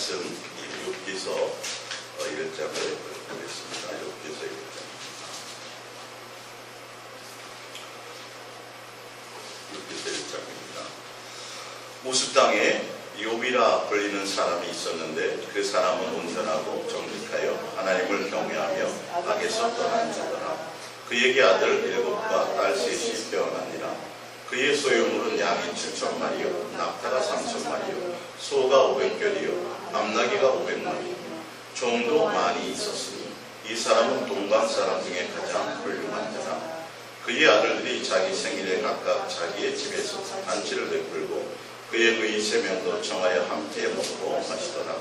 말씀 욥기서 1장을 보겠습니다. 욥기서 1장. 욥기서 1장입니다. 모습 땅에 욥이라 불리는 사람이 있었는데 그 사람은 온전하고 정직하여 하나님을 경외하며 악에서 떠난 자더라. 그에게 아들 7과 딸 3이 태어나니라. 그의 소유물은 양이 7,000마리요 낙타가 3,000마리요 소가 500결이요 암나귀가 500마리 종도 많이 있었으니 이 사람은 동방 사람 중에 가장 훌륭한 자라. 그의 아들들이 자기 생일에 각각 자기의 집에서 잔치를 베풀고 그의 부인 3명도 정하여 함께 먹고 마시더라.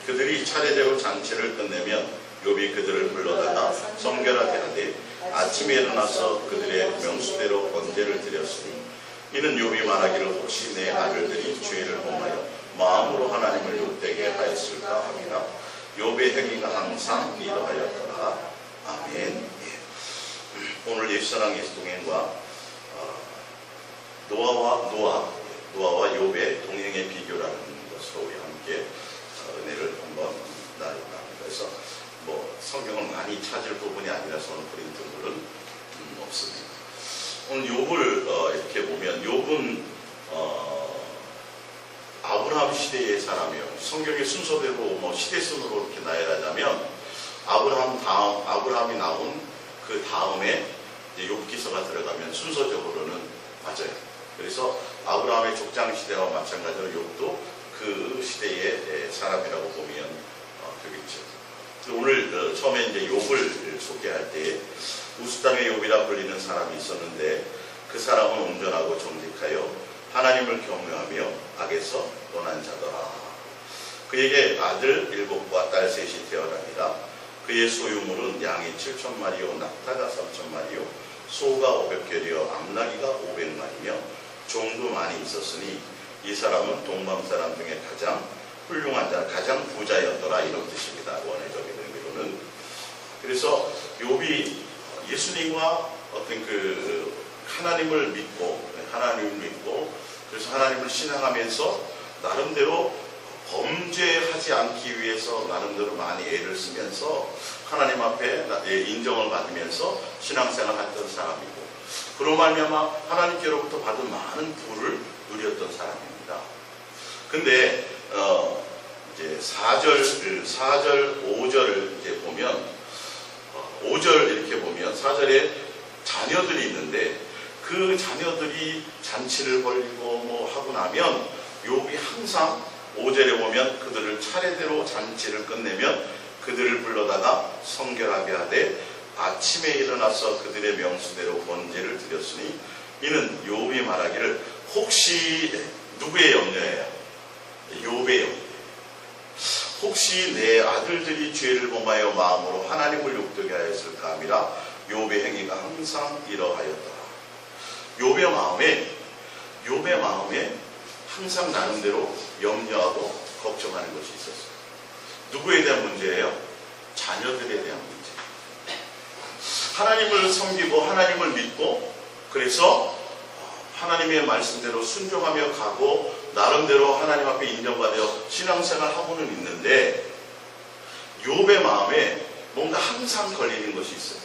그들이 차례대로 잔치를 끝내면 욥이 그들을 불러다가 성결하게 하되 아침에 일어나서 그들의 명수대로 번제를 드렸으니 이는 욥이 말하기를 혹시 내 아들들이 죄를 범하여 마음으로 하나님을 욕되게 하였을까 하니라. 욥의 행위가 항상 이러하였더라. 아멘. 오늘 예수사랑 예수동행과 노아와 욥의 동행의 비교라는 것으로 우리 함께 은혜를 한번 나누고 합니다. 그래서 성경을 많이 찾을 부분이 아니라서 오늘 프린트물은 없습니다. 오늘 욥을 이렇게 보면 욥은 아브라함 시대의 사람이에요. 성경의 순서대로 시대순으로 이렇게 나열하자면 아브라함이 나온 그 다음에 이제 욥기서가 들어가면 순서적으로는 맞아요. 그래서 아브라함의 족장 시대와 마찬가지로 욥도 그 시대의 사람이라고 보면 되겠죠. 오늘 처음에 이제 욥을 소개할 때 우스 땅의 욥이라 불리는 사람이 있었는데 그 사람은 온전하고 정직하여 하나님을 경외하며 악에서 떠난 자더라. 그에게 아들 7과 딸 3이 태어나니라. 그의 소유물은 양이 7,000마리요 낙타가 3,000마리요 소가 500결이요 암나귀가 500마리며 종도 많이 있었으니 이 사람은 동방 사람 중에 가장 훌륭한 자, 가장 부자였더라, 이런 뜻입니다. 원어적인 의미로는. 그래서 욥이 예수님과 어떤 하나님을 믿고 그래서 하나님을 신앙하면서 나름대로 범죄하지 않기 위해서 나름대로 많이 애를 쓰면서 하나님 앞에 인정을 받으면서 신앙생활을 했던 사람이고, 그로 말미암아 하나님께로부터 받은 많은 부를 누렸던 사람입니다. 근데 이제 4절, 5절을 이제 보면 5절 이렇게 보면 4절에 자녀들이 있는데 그 자녀들이 잔치를 벌이고 하고 나면 욥이 항상 5절에 보면 그들을 차례대로 잔치를 끝내면 그들을 불러다가 성결하게 하되 아침에 일어나서 그들의 명수대로 번제를 드렸으니 이는 욥이 말하기를 혹시 누구의 염려예요? 욥의 염려. 혹시 내 아들들이 죄를 범하여 마음으로 하나님을 욕되게 하였을까 함이라. 욥의 행위가 항상 이러하였더라. 욥의 마음에 항상 나름대로 염려하고 걱정하는 것이 있었어요. 누구에 대한 문제예요? 자녀들에 대한 문제. 하나님을 섬기고 하나님을 믿고 그래서 하나님의 말씀대로 순종하며 가고 나름대로 하나님 앞에 인정받아 신앙생활 하고는 있는데 욥의 마음에 뭔가 항상 걸리는 것이 있어요.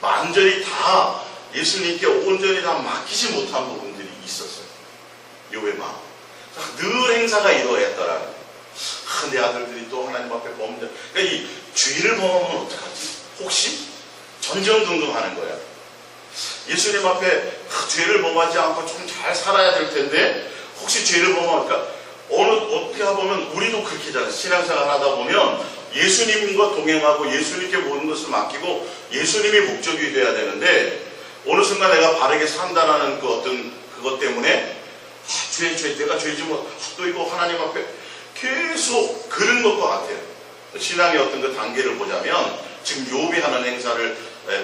완전히 다 예수님께 온전히 다 맡기지 못한 부분들이 있었어요. 욥의 마음. 늘 행사가 이러했더라는 거예요. 내 아들들이 또 하나님 앞에 범죄. 그러니까 이 죄를 범하면 어떡하지? 혹시? 전전긍긍하는 거야. 예수님 앞에 죄를 범하지 않고 좀 잘 살아야 될 텐데 혹시 죄를 범하니까 어떻게 보면 우리도 그렇게잖아요. 신앙생활 하다 보면 예수님과 동행하고 예수님께 모든 것을 맡기고 예수님이 목적이 돼야 되는데 어느 순간 내가 바르게 산다라는 그것 때문에 내가 죄지 또 이거 하나님 앞에 계속 그런 것과 같아요. 신앙의 어떤 그 단계를 보자면 지금 욥이 하는 행사를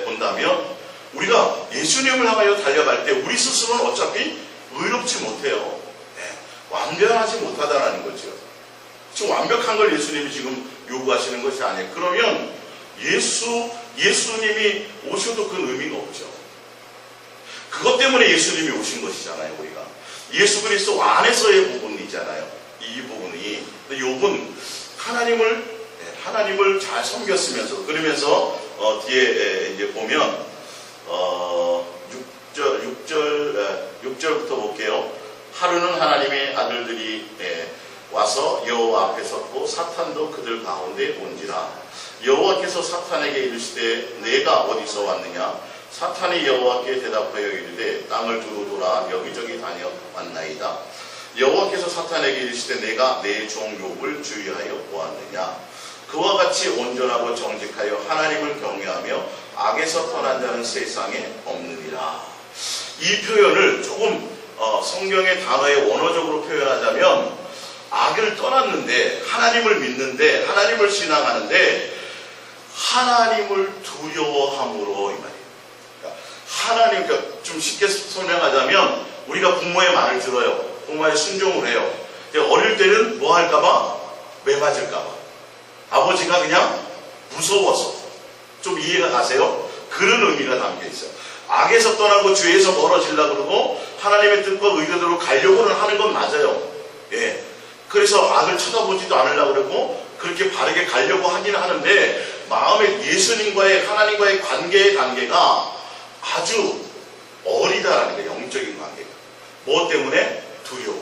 본다면 우리가 예수님을 향하여 달려갈 때 우리 스스로는 어차피 의롭지 못해요. 완벽하지 못하다라는 거죠. 지금 완벽한 걸 예수님이 지금 요구하시는 것이 아니에요. 그러면 예수님이 오셔도 그건 의미가 없죠. 그것 때문에 예수님이 오신 것이잖아요. 우리가 예수 그리스도 안에서의 부분이잖아요. 이 부분이. 근데 욥은 하나님을 잘 섬겼으면서, 그러면서 뒤에 이제 보면 6절부터 볼게요. 하루는 하나님의 아들들이 와서 여호와 앞에 섰고 사탄도 그들 가운데 온지라. 여호와께서 사탄에게 이르시되 내가 어디서 왔느냐? 사탄이 여호와께 대답하여 이르되 땅을 두루 돌아 여기저기 다녀왔나이다. 여호와께서 사탄에게 이르시되 내가 내 종 욥을 주의하여 보았느냐? 그와 같이 온전하고 정직하여 하나님을 경외하며 악에서 떠난 자는 세상에 없느니라. 이 표현을 조금 성경의 단어에 원어적으로 표현하자면, 악을 떠났는데 하나님을 믿는데 하나님을 신앙하는데 하나님을 두려워함으로, 이 말이에요. 그러니까 하나님, 그러니까 좀 쉽게 설명하자면 우리가 부모의 말을 들어요. 부모의 순종을 해요. 어릴 때는 뭐 할까봐? 매 맞을까봐. 아버지가 그냥 무서워서. 좀 이해가 가세요? 그런 의미가 담겨 있어요. 악에서 떠나고 죄에서 멀어지려고 그러고 하나님의 뜻과 의도대로 가려고는 하는 건 맞아요. 예. 그래서 악을 쳐다보지도 않으려고 그러고 그렇게 바르게 가려고 하긴 하는데, 마음의 예수님과의, 하나님과의 관계가 아주 어리다라는 거예요. 영적인 관계가. 뭐 때문에? 두려움.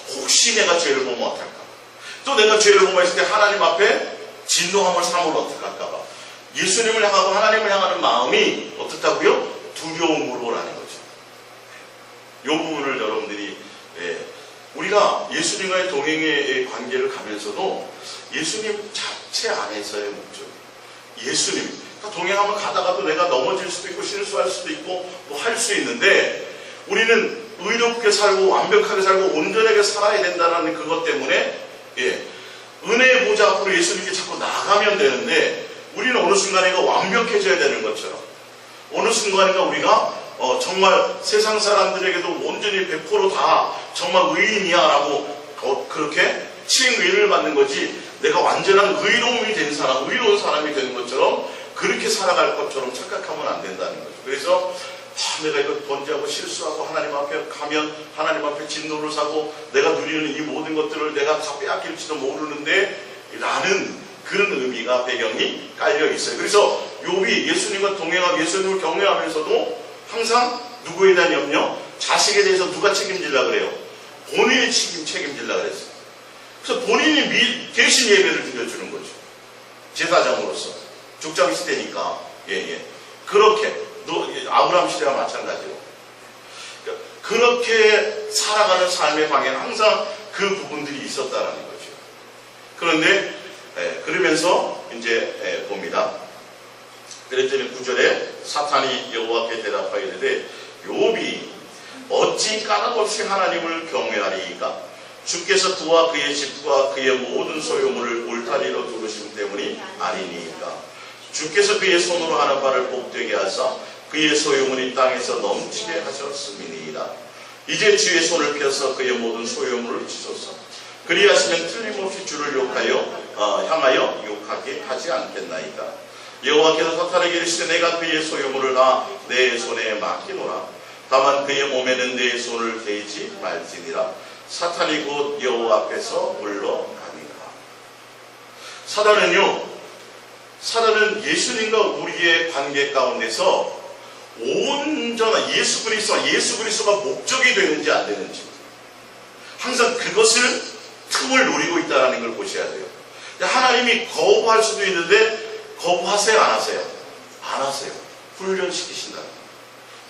혹시 내가 죄를 보면 어떨까? 또 내가 죄를 보면 있을 때 하나님 앞에 진노함을 삼으면 어떡할까봐. 예수님을 향하고 하나님을 향하는 마음이 어떻다고요? 두려움으로라는 거죠. 이 부분을 여러분들이, 우리가 예수님과의 동행의 관계를 가면서도 예수님 자체 안에서의 목적, 예수님, 동행하면 가다가도 내가 넘어질 수도 있고 실수할 수도 있고 뭐 할 수 있는데, 우리는 의롭게 살고 완벽하게 살고 온전하게 살아야 된다는 그것 때문에 은혜의 보좌 앞으로 예수님께 자꾸 나가면 되는데, 우리는 어느 순간에 완벽해져야 되는 것처럼, 어느 순간에 우리가 정말 세상 사람들에게도 온전히 100% 다 정말 의인이야 라고 그렇게 칭의를 받는 거지, 내가 완전한 의로움이 된 사람, 의로운 사람이 되는 것처럼 그렇게 살아갈 것처럼 착각하면 안 된다는 거죠. 그래서 내가 이거 번지하고 실수하고 하나님 앞에 가면 하나님 앞에 진노를 사고 내가 누리는 이 모든 것들을 내가 다 빼앗길지도 모르는데 라는 그런 의미가, 배경이 깔려 있어요. 그래서 욥이 예수님과 동행하고 예수님을 경외하면서도 항상 누구에 대한 염려? 자식에 대해서 누가 책임질라 그래요? 본인이 책임질라 그랬어요. 그래서 본인이 대신 예배를 드려주는 거죠. 제사장으로서. 족장 시대니까. 그렇게 아브라함 시대와 마찬가지로. 그렇게 살아가는 삶의 방향은 항상 그 부분들이 있었다는 거죠. 그런데 그러면서 이제 봅니다. 그랬더니 9절에 사탄이 여호와께 대답하여 이르되 욥이 어찌 까닭없이 하나님을 경외하리이까? 주께서 그와 그의 집과 그의 모든 소유물을 울타리로 두르심 때문이 아니니까. 주께서 그의 손으로 하는 바를 복되게 하사 그의 소유물이 땅에서 넘치게 하셨음이니이다. 이제 주의 손을 펴서 그의 모든 소유물을 치소서. 그리하시면 틀림없이 주를 향하여 욕하게 하지 않겠나이까. 여호와께서 사탄에게 이르시되 내가 그의 소유물을 다 내 손에 맡기노라. 다만 그의 몸에는 내 손을 대지 말지니라. 사탄이 곧 여호와 앞에서 물러가니라. 사단은 예수님과 우리의 관계 가운데서 온전한 예수 그리스도가 목적이 되는지 안 되는지 항상 그것을 틈을 노리고 있다는 걸 보셔야 돼요. 하나님이 거부할 수도 있는데 거부하세요? 안 하세요? 안 하세요. 훈련시키신다는 거예요.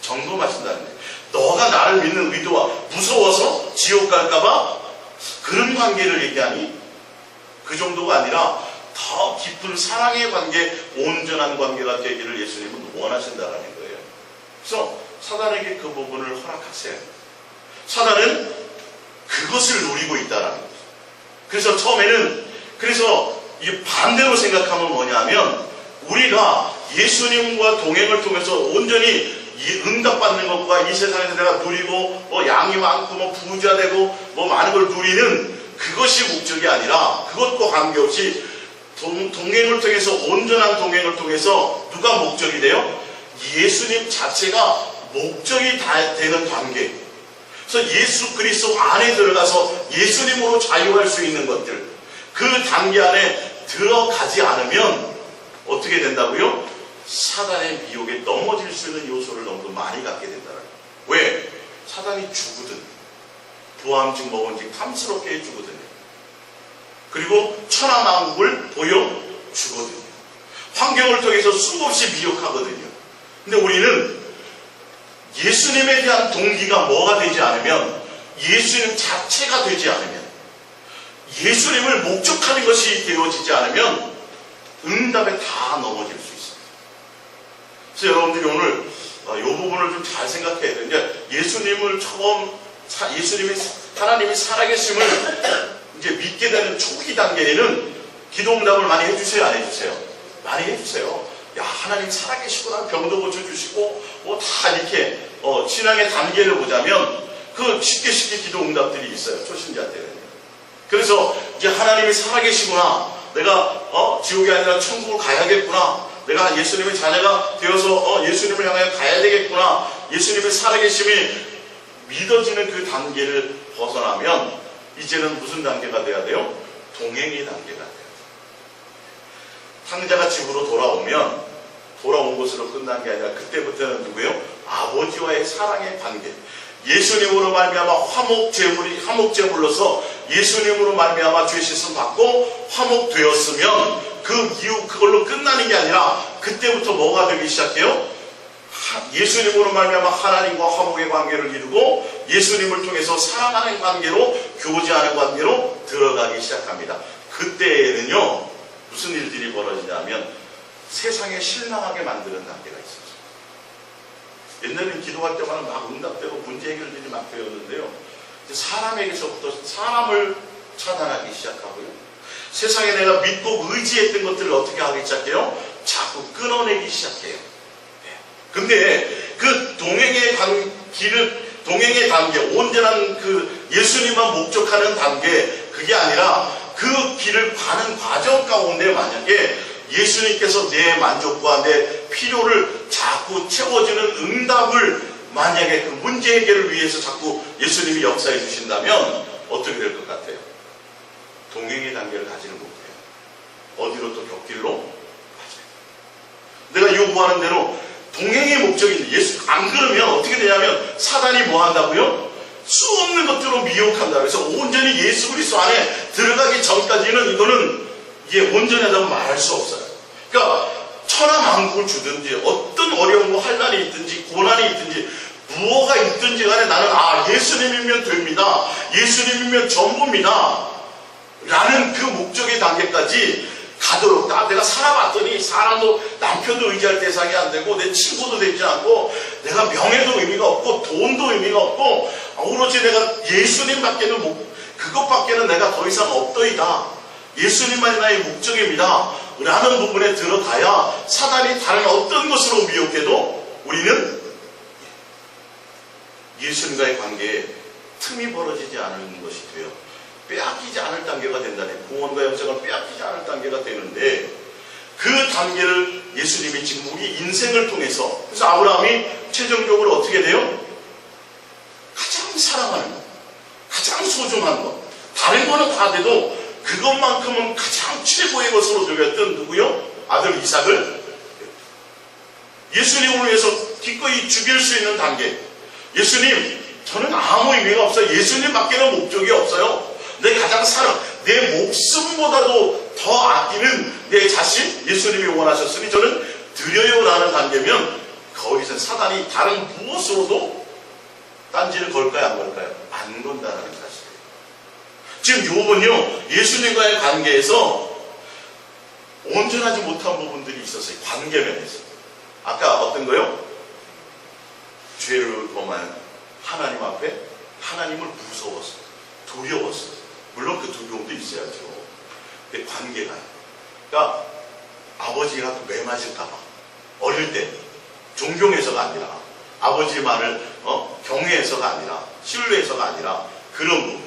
점검하신다는 거예요. 너가 나를 믿는 의도와 무서워서 지옥 갈까봐 그런 관계를 얘기하니? 그 정도가 아니라 더 깊은 사랑의 관계, 온전한 관계가 되기를 예수님은 원하신다는 거예요. 그래서 사단에게 그 부분을 허락하세요. 사단은 그것을 노리고 있다는 거죠. 그래서 처음에는 이 반대로 생각하면 뭐냐면, 우리가 예수님과 동행을 통해서 온전히 응답받는 것과 이 세상에서 내가 누리고 양이 많고 부자 되고 많은 걸 누리는 그것이 목적이 아니라, 그것과 관계없이 동행을 통해서, 온전한 동행을 통해서 누가 목적이 돼요? 예수님 자체가 목적이 다 되는 관계. 그래서 예수 그리스도 안에 들어가서 예수님으로 자유할 수 있는 것들, 그 단계 안에 들어가지 않으면 어떻게 된다고요? 사단의 미혹에 넘어질 수 있는 요소를 너무 많이 갖게 된다는 거예요. 왜? 사단이 주거든. 부함증 먹은지 탐스럽게 주거든요. 그리고 천하만국을 보여주거든요. 환경을 통해서 수없이 미혹하거든요. 근데 우리는 예수님에 대한 동기가 뭐가 되지 않으면, 예수님 자체가 되지 않으면, 예수님을 목적하는 것이 되어지지 않으면 응답에 다 넘어질 수 있어요. 그래서 여러분들이 오늘 이 부분을 좀 잘 생각해야 돼요. 이제 예수님을 하나님이 살아계심을 이제 믿게 되는 초기 단계에는 기도 응답을 많이 해주세요, 안 해주세요? 많이 해주세요. 야, 하나님 살아계시구나. 병도 고쳐주시고 뭐 다 이렇게 신앙의 단계를 보자면 그 쉽게 기도 응답들이 있어요, 초신자한테는. 그래서 이제 하나님이 살아계시구나. 내가 지옥이 아니라 천국을 가야겠구나. 내가 예수님의 자녀가 되어서 예수님을 향하여 가야 되겠구나. 예수님의 살아계심이 믿어지는 그 단계를 벗어나면 이제는 무슨 단계가 돼야 돼요? 동행의 단계가 돼야 돼요. 탕자가 집으로 돌아온 것으로 끝난 게 아니라 그때부터는 누구예요? 아버지와의 사랑의 관계. 예수님으로 말미암아 화목제물로서 예수님으로 말미암아 죄 씻음 받고 화목되었으면 그 이후 그걸로 끝나는 게 아니라 그때부터 뭐가 되기 시작해요? 예수님으로 말미암아 하나님과 화목의 관계를 이루고 예수님을 통해서 사랑하는 관계로, 교제하는 관계로 들어가기 시작합니다. 그때에는요 무슨 일들이 벌어지냐면 세상에 실망하게 만드는 단계가 있어요. 옛날에는 기도할 때마다 막 응답되고 문제 해결들이 막 되었는데요, 사람에게서부터 사람을 차단하기 시작하고요, 세상에 내가 믿고 의지했던 것들을 어떻게 하기 시작해요? 자꾸 끊어내기 시작해요. 근데 그 동행의 단계, 온전한 그 예수님만 목적하는 단계, 그게 아니라 그 길을 가는 과정 가운데 만약에 예수님께서 내 만족과 내 필요를 자꾸 채워주는 응답을, 만약에 그 문제 해결을 위해서 자꾸 예수님이 역사해 주신다면 어떻게 될 것 같아요? 동행의 단계를 가지는 못해요. 어디로? 또 곁길로 가져요. 내가 요구하는 대로 동행의 목적인데 안 그러면 어떻게 되냐면 사단이 뭐 한다고요? 수 없는 것들로 미혹한다. 그래서 온전히 예수 그리스도 안에 들어가기 전까지는 이게 온전하다고 말할 수 없어요. 그러니까 천하만국을 주든지 어떤 어려운 환난이 있든지 고난이 있든지 무엇가 있든지 간에 나는 예수님이면 됩니다. 예수님이면 전부입니다. 라는 그 목적의 단계까지 가도록, 내가 살아봤더니 사람도, 남편도 의지할 대상이 안 되고 내 친구도 되지 않고 내가 명예도 의미가 없고 돈도 의미가 없고 오로지 내가 예수님밖에는 그것밖에는 내가 더 이상 없더이다. 예수님만이 나의 목적입니다. 라는 부분에 들어가야 사단이 다른 어떤 것으로 미혹해도 우리는 예수님과의 관계에 틈이 벌어지지 않은 것이 돼요. 빼앗기지 않을 단계가 된다네. 구원과 영생을 빼앗기지 않을 단계가 되는데, 그 단계를 예수님이 지금 우리 인생을 통해서, 그래서 아브라함이 최종적으로 어떻게 돼요? 가장 사랑하는 것, 가장 소중한 것, 다른 거는 다 돼도 그것만큼은 가장 최고의 것으로 여겼던 누구요? 아들 이삭을 예수님을 위해서 기꺼이 죽일 수 있는 단계. 예수님, 저는 아무 의미가 없어요. 예수님밖에는 목적이 없어요. 내 가장 내 목숨보다도 더 아끼는 내 자신, 예수님이 원하셨으니 저는 드려요 라는 단계면 거기서 사단이 다른 무엇으로도 딴지를 걸까요, 안 걸까요? 안 건다라는 사실이에요. 지금 욥은요, 예수님과의 관계에서 온전하지 못한 부분들이 있었어요. 관계면에서. 아까 어떤 거요? 죄를 범한 하나님 앞에 하나님을 무서워서, 두려워서. 물론 그 두려움도 있어야죠. 근데 관계가, 그러니까 아버지가 또 매 맞을까봐 어릴 때 존경해서가 아니라, 아버지 말을 경외해서가 아니라, 신뢰해서가 아니라 그런 부분,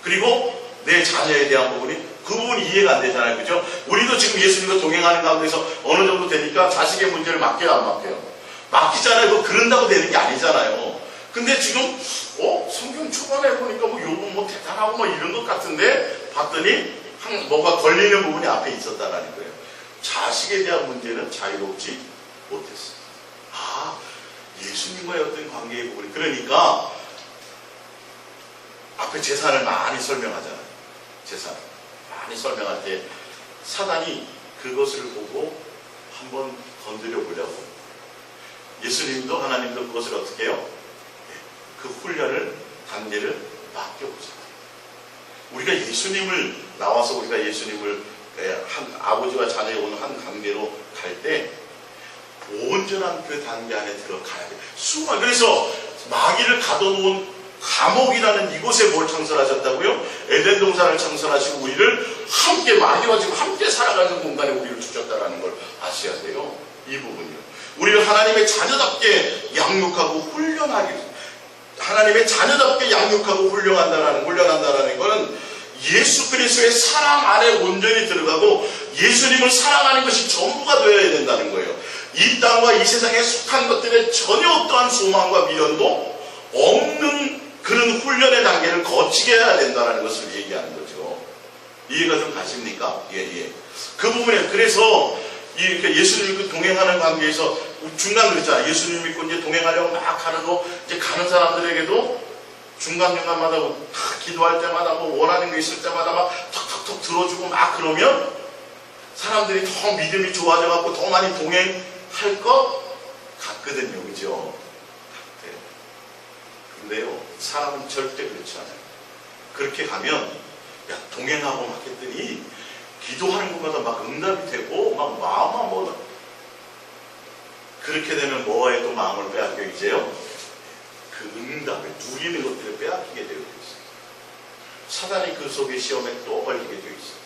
그리고 내 자녀에 대한 부분이, 그 부분이 이해가 안 되잖아요. 그죠? 우리도 지금 예수님과 동행하는 가운데서 어느 정도 되니까 자식의 문제를 맡겨요, 안 맡겨요? 맡기잖아요. 그거 그런다고 되는 게 아니잖아요. 근데 지금 성경 초반에 보니까 욥은 대단하고 이런 것 같은데 봤더니 뭐가 걸리는 부분이 앞에 있었다라는 거예요. 자식에 대한 문제는 자유롭지 못했어요. 아, 예수님과의 어떤 관계의 부분이. 그러니까 앞에 재산을 많이 설명하잖아요. 재산 많이 설명할 때 사단이 그것을 보고 한번 건드려 보려고, 예수님도 하나님도 그것을 어떻게 해요? 그 훈련을, 단계를 맡겨보잖아요. 우리가 예수님을 나와서 우리가 예수님을 한 아버지와 자녀의 오는 한 관계로 갈 때 온전한 그 단계 안에 들어가야 돼요. 그래서 마귀를 가둬놓은 감옥이라는 이곳에 뭘 창설하셨다고요? 에덴 동산을 창설하시고 우리를 함께, 마귀와 지금 함께 살아가는 공간에 우리를 주셨다라는 걸 아셔야 돼요. 이 부분이요. 우리를 하나님의 자녀답게 양육하고 훈련하기, 하나님의 자녀답게 양육하고 훈련한다라는 것은 예수 그리스도의 사랑 안에 온전히 들어가고 예수님을 사랑하는 것이 전부가 되어야 된다는 거예요. 이 땅과 이 세상에 속한 것들에 전혀 어떠한 소망과 미련도 없는 그런 훈련의 단계를 거치게 해야 된다는 것을 얘기하는 거죠. 이해가 좀 가십니까? 예. 그 부분에, 그래서 예수님 믿고 동행하는 관계에서 중간 그랬잖아요. 예수님 믿고 이제 동행하려고 막 하고 이제 가는 사람들에게도 중간중간마다 기도할 때마다 뭐 원하는 게 있을 때마다 막 턱턱턱 들어주고 막 그러면 사람들이 더 믿음이 좋아져갖고 더 많이 동행할 것 같거든요. 그죠? 같아요. 근데요, 사람은 절대 그렇지 않아요. 그렇게 가면, 야, 동행하고 막 했더니 기도하는 것마다 막 응답이 되고 막 마음만 뭐 그렇게 되면 뭐에 또 마음을 빼앗겨 이제요? 그 응답을 누리는 것들을 빼앗기게 되어 있어요. 사단이 그 속에 시험에 또 걸리게 되어 있어요.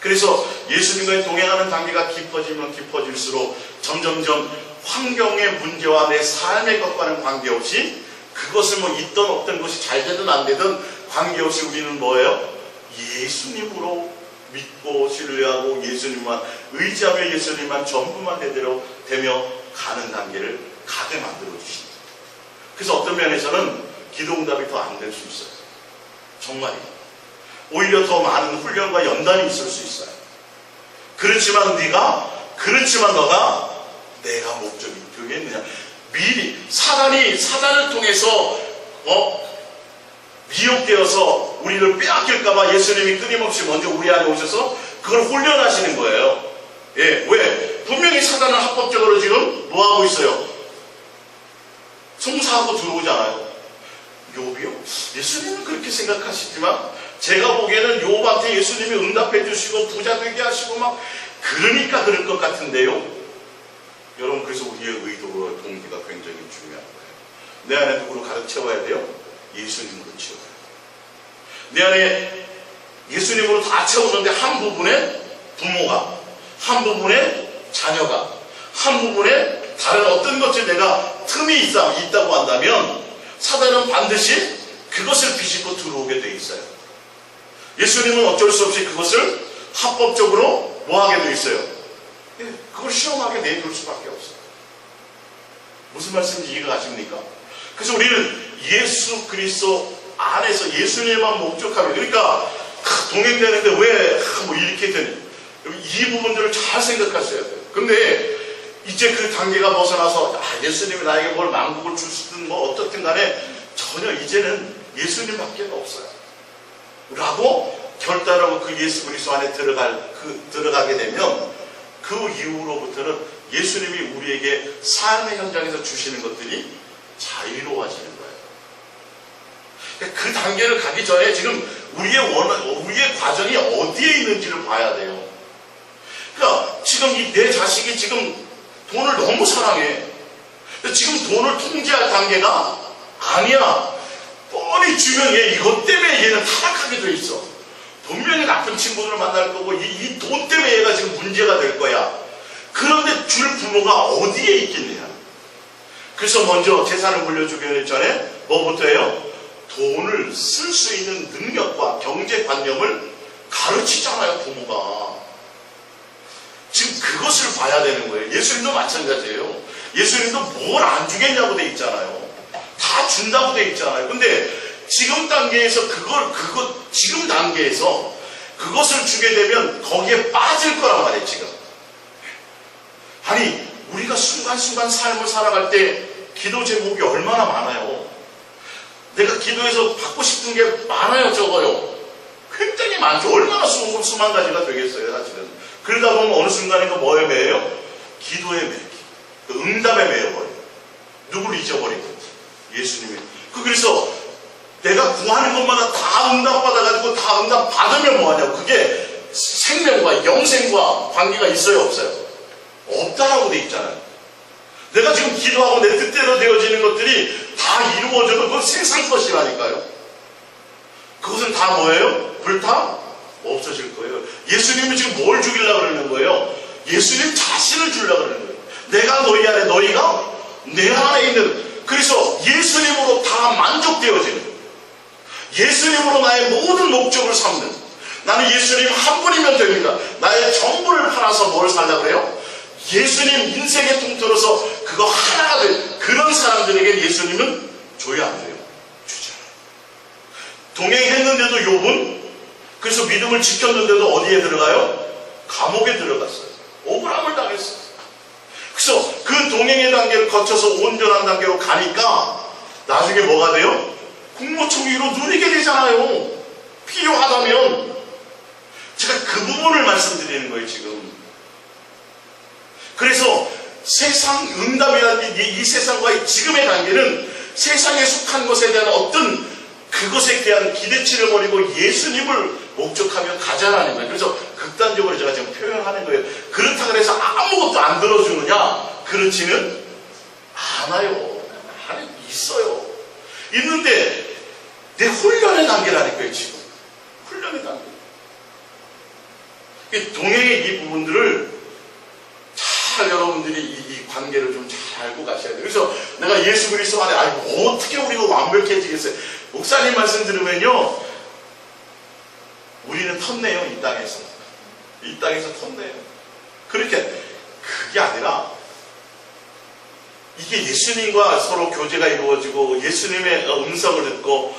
그래서 예수님과의 동행하는 단계가 깊어지면 깊어질수록 점점점 환경의 문제와 내 삶의 것과는 관계없이, 그것을 뭐 있던 없던 것이 잘 되든 안 되든 관계없이 우리는 뭐예요? 예수님으로 믿고 신뢰하고 예수님만 의지하며 예수님만 전부만 되대로 되며 가는 단계를 가게 만들어 주십니다. 그래서 어떤 면에서는 기도 응답이 더 안 될 수 있어요. 정말이에요. 오히려 더 많은 훈련과 연단이 있을 수 있어요. 그렇지만 너가 내가 목적이 되겠느냐. 미리 사단을 통해서 미혹되어서 우리를 빼앗길까봐 예수님이 끊임없이 먼저 우리 안에 오셔서 그걸 훈련하시는 거예요. 예, 왜? 분명히 사단은 합법적으로 지금 뭐하고 있어요? 송사하고 들어오잖아요. 욥이요? 예수님은 그렇게 생각하시지만 제가 보기에는 욥한테 예수님이 응답해 주시고 부자 되게 하시고 막 그러니까 그럴 것 같은데요. 여러분, 그래서 우리의 의도와 동기가 굉장히 중요한 거예요. 내 안에 누구로 가득 채워야 돼요? 예수님으로 채워야 돼요. 내 안에 예수님으로 다 채우는데 한 부분에 부모가, 한 부분에 자녀가, 한 부분에 다른 어떤 것에 내가 틈이 있다고 한다면 사단은 반드시 그것을 비집고 들어오게 돼 있어요. 예수님은 어쩔 수 없이 그것을 합법적으로 뭐하게 돼 있어요? 그걸 시험하게 내둘 수밖에 없어요. 무슨 말씀인지 이해가 가십니까? 그래서 우리는 예수 그리스도 안에서 예수님만 목적하면, 그러니까 동행되는데 왜 뭐 이렇게 되니? 이 부분들을 잘 생각하셔야 돼요. 근데 이제 그 단계가 벗어나서 예수님이 나에게 뭘 만국을 주시든 뭐 어떻든 간에 전혀 이제는 예수님밖에 없어요 라고 결단하고 그 예수 그리스도 안에 들어가게 되면 그 이후로부터는 예수님이 우리에게 삶의 현장에서 주시는 것들이 자유로워지는 거예요. 그 단계를 가기 전에 지금 우리의 과정이 어디에 있는지를 봐야 돼요. 그러니까 지금 내 자식이 지금 돈을 너무 사랑해. 지금 돈을 통제할 단계가 아니야. 뻔히 주면 얘 이것 때문에 얘는 타락하게 돼 있어. 분명히 나쁜 친구들을 만날 거고 이 돈 때문에 얘가 지금 문제가 될 거야. 그런데 줄 부모가 어디에 있겠느냐. 그래서 먼저 재산을 물려주기 전에 뭐부터 해요? 돈을 쓸 수 있는 능력과 경제관념을 가르치잖아요, 부모가. 지금 그것을 봐야 되는 거예요. 예수님도 마찬가지예요. 예수님도 뭘 안 주겠냐고 돼 있잖아요. 다 준다고 돼 있잖아요. 근데 지금 단계에서 지금 단계에서 그것을 주게 되면 거기에 빠질 거란 말이에요, 지금. 아니, 우리가 순간순간 삶을 살아갈 때 기도 제목이 얼마나 많아요. 내가 기도해서 받고 싶은 게 많아요, 적어요. 굉장히 많죠. 얼마나 수만 가지가 되겠어요, 사실은. 그러다 보면 어느 순간에 그 뭐에 매여요? 기도에 매여. 그 응답에 매여버려요. 누구를 잊어버리고. 예수님이. 그래서 내가 구하는 것마다 다 응답받아가지고 다 응답받으면 뭐하냐고. 그게 생명과 영생과 관계가 있어요, 없어요? 없다라고 돼 있잖아요. 내가 지금 기도하고 내 뜻대로 되어지는 것들이 다 이루어져도 그건 세상 것이라니까요. 그것은 다 뭐예요? 불타 없어질 거예요. 예수님은 지금 뭘 주기려고 그러는 거예요? 예수님 자신을 주려고 그러는 거예요. 내가 너희 안에, 너희가 내 안에 있는. 그래서 예수님으로 다 만족되어지는 거예요. 예수님으로 나의 모든 목적을 삼는. 나는 예수님 한 분이면 됩니다. 나의 전부를 팔아서 뭘 살려고 그래요? 예수님 인생의 통틀어서 그거 하나가 된 그런 사람들에게 예수님은 줘야 안 돼요. 주잖아요. 동행했는데도 욥은 그래서 믿음을 지켰는데도 어디에 들어가요? 감옥에 들어갔어요. 억울함을 당했어요. 그래서 그 동행의 단계를 거쳐서 온전한 단계로 가니까 나중에 뭐가 돼요? 국무총리로 누리게 되잖아요. 필요하다면. 제가 그 부분을 말씀드리는 거예요, 지금. 그래서 세상 응답이라는 이 세상과의 지금의 관계는 세상에 속한 것에 대한 어떤 그것에 대한 기대치를 버리고 예수님을 목적하며 가자라는 거예요. 그래서 극단적으로 제가 지금 표현하는 거예요. 그렇다고 해서 아무것도 안 들어주느냐? 그렇지는 않아요. 안에 있어요. 있는데 내 훈련의 단계라니까요, 지금. 훈련의 단계. 동행의 이 부분들을 잘 여러분들이 이 관계를 좀 잘 알고 가셔야 돼요. 그래서 내가 예수 그리스도 안에 어떻게 우리가 완벽해지겠어요? 목사님 말씀 들으면요, 우리는 텄네요. 이 땅에서. 이 땅에서 텄네요. 그렇게 그게 아니라 이게 예수님과 서로 교제가 이루어지고 예수님의 음성을 듣고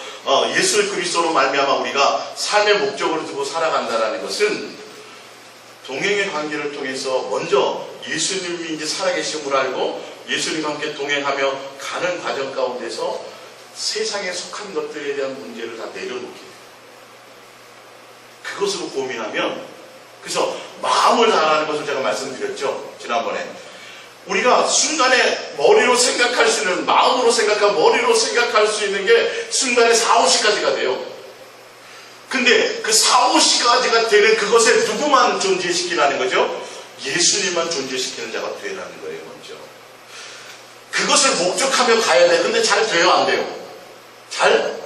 예수 그리스도로 말미암아 우리가 삶의 목적을 두고 살아간다는 것은 동행의 관계를 통해서 먼저 예수님이 이제 살아계심을 알고 예수님과 함께 동행하며 가는 과정 가운데서 세상에 속한 것들에 대한 문제를 다 내려놓게 돼요. 그것으로 고민하면, 그래서 마음을 다하는 것을 제가 말씀드렸죠, 지난번에. 우리가 순간에 머리로 생각할 수 있는, 마음으로 생각하고 머리로 생각할 수 있는 게 순간에 4, 5시까지가 돼요. 근데 그 4, 5시까지가 되는 그것에 누구만 존재시키라는 거죠? 예수님만 존재시키는 자가 되라는 거예요, 먼저. 그것을 목적하며 가야 돼. 근데 잘 돼요, 안 돼요? 잘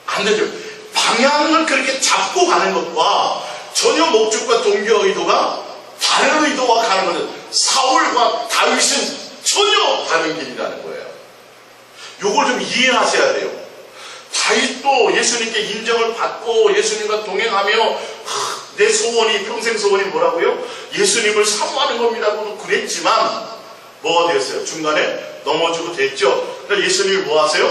안 되죠. 방향을 그렇게 잡고 가는 것과 전혀 목적과 동기와 의도가 다른 의도와 가는 것은 사울과 다윗은 전혀 다른 길이라는 거예요. 요걸 좀 이해하셔야 돼요. 다윗도 예수님께 인정을 받고 예수님과 동행하며 내 소원이, 평생 소원이 뭐라고요? 예수님을 사모하는 겁니다고 그랬지만 뭐가 되었어요? 중간에 넘어지고 됐죠. 그러니까 예수님이 뭐 하세요?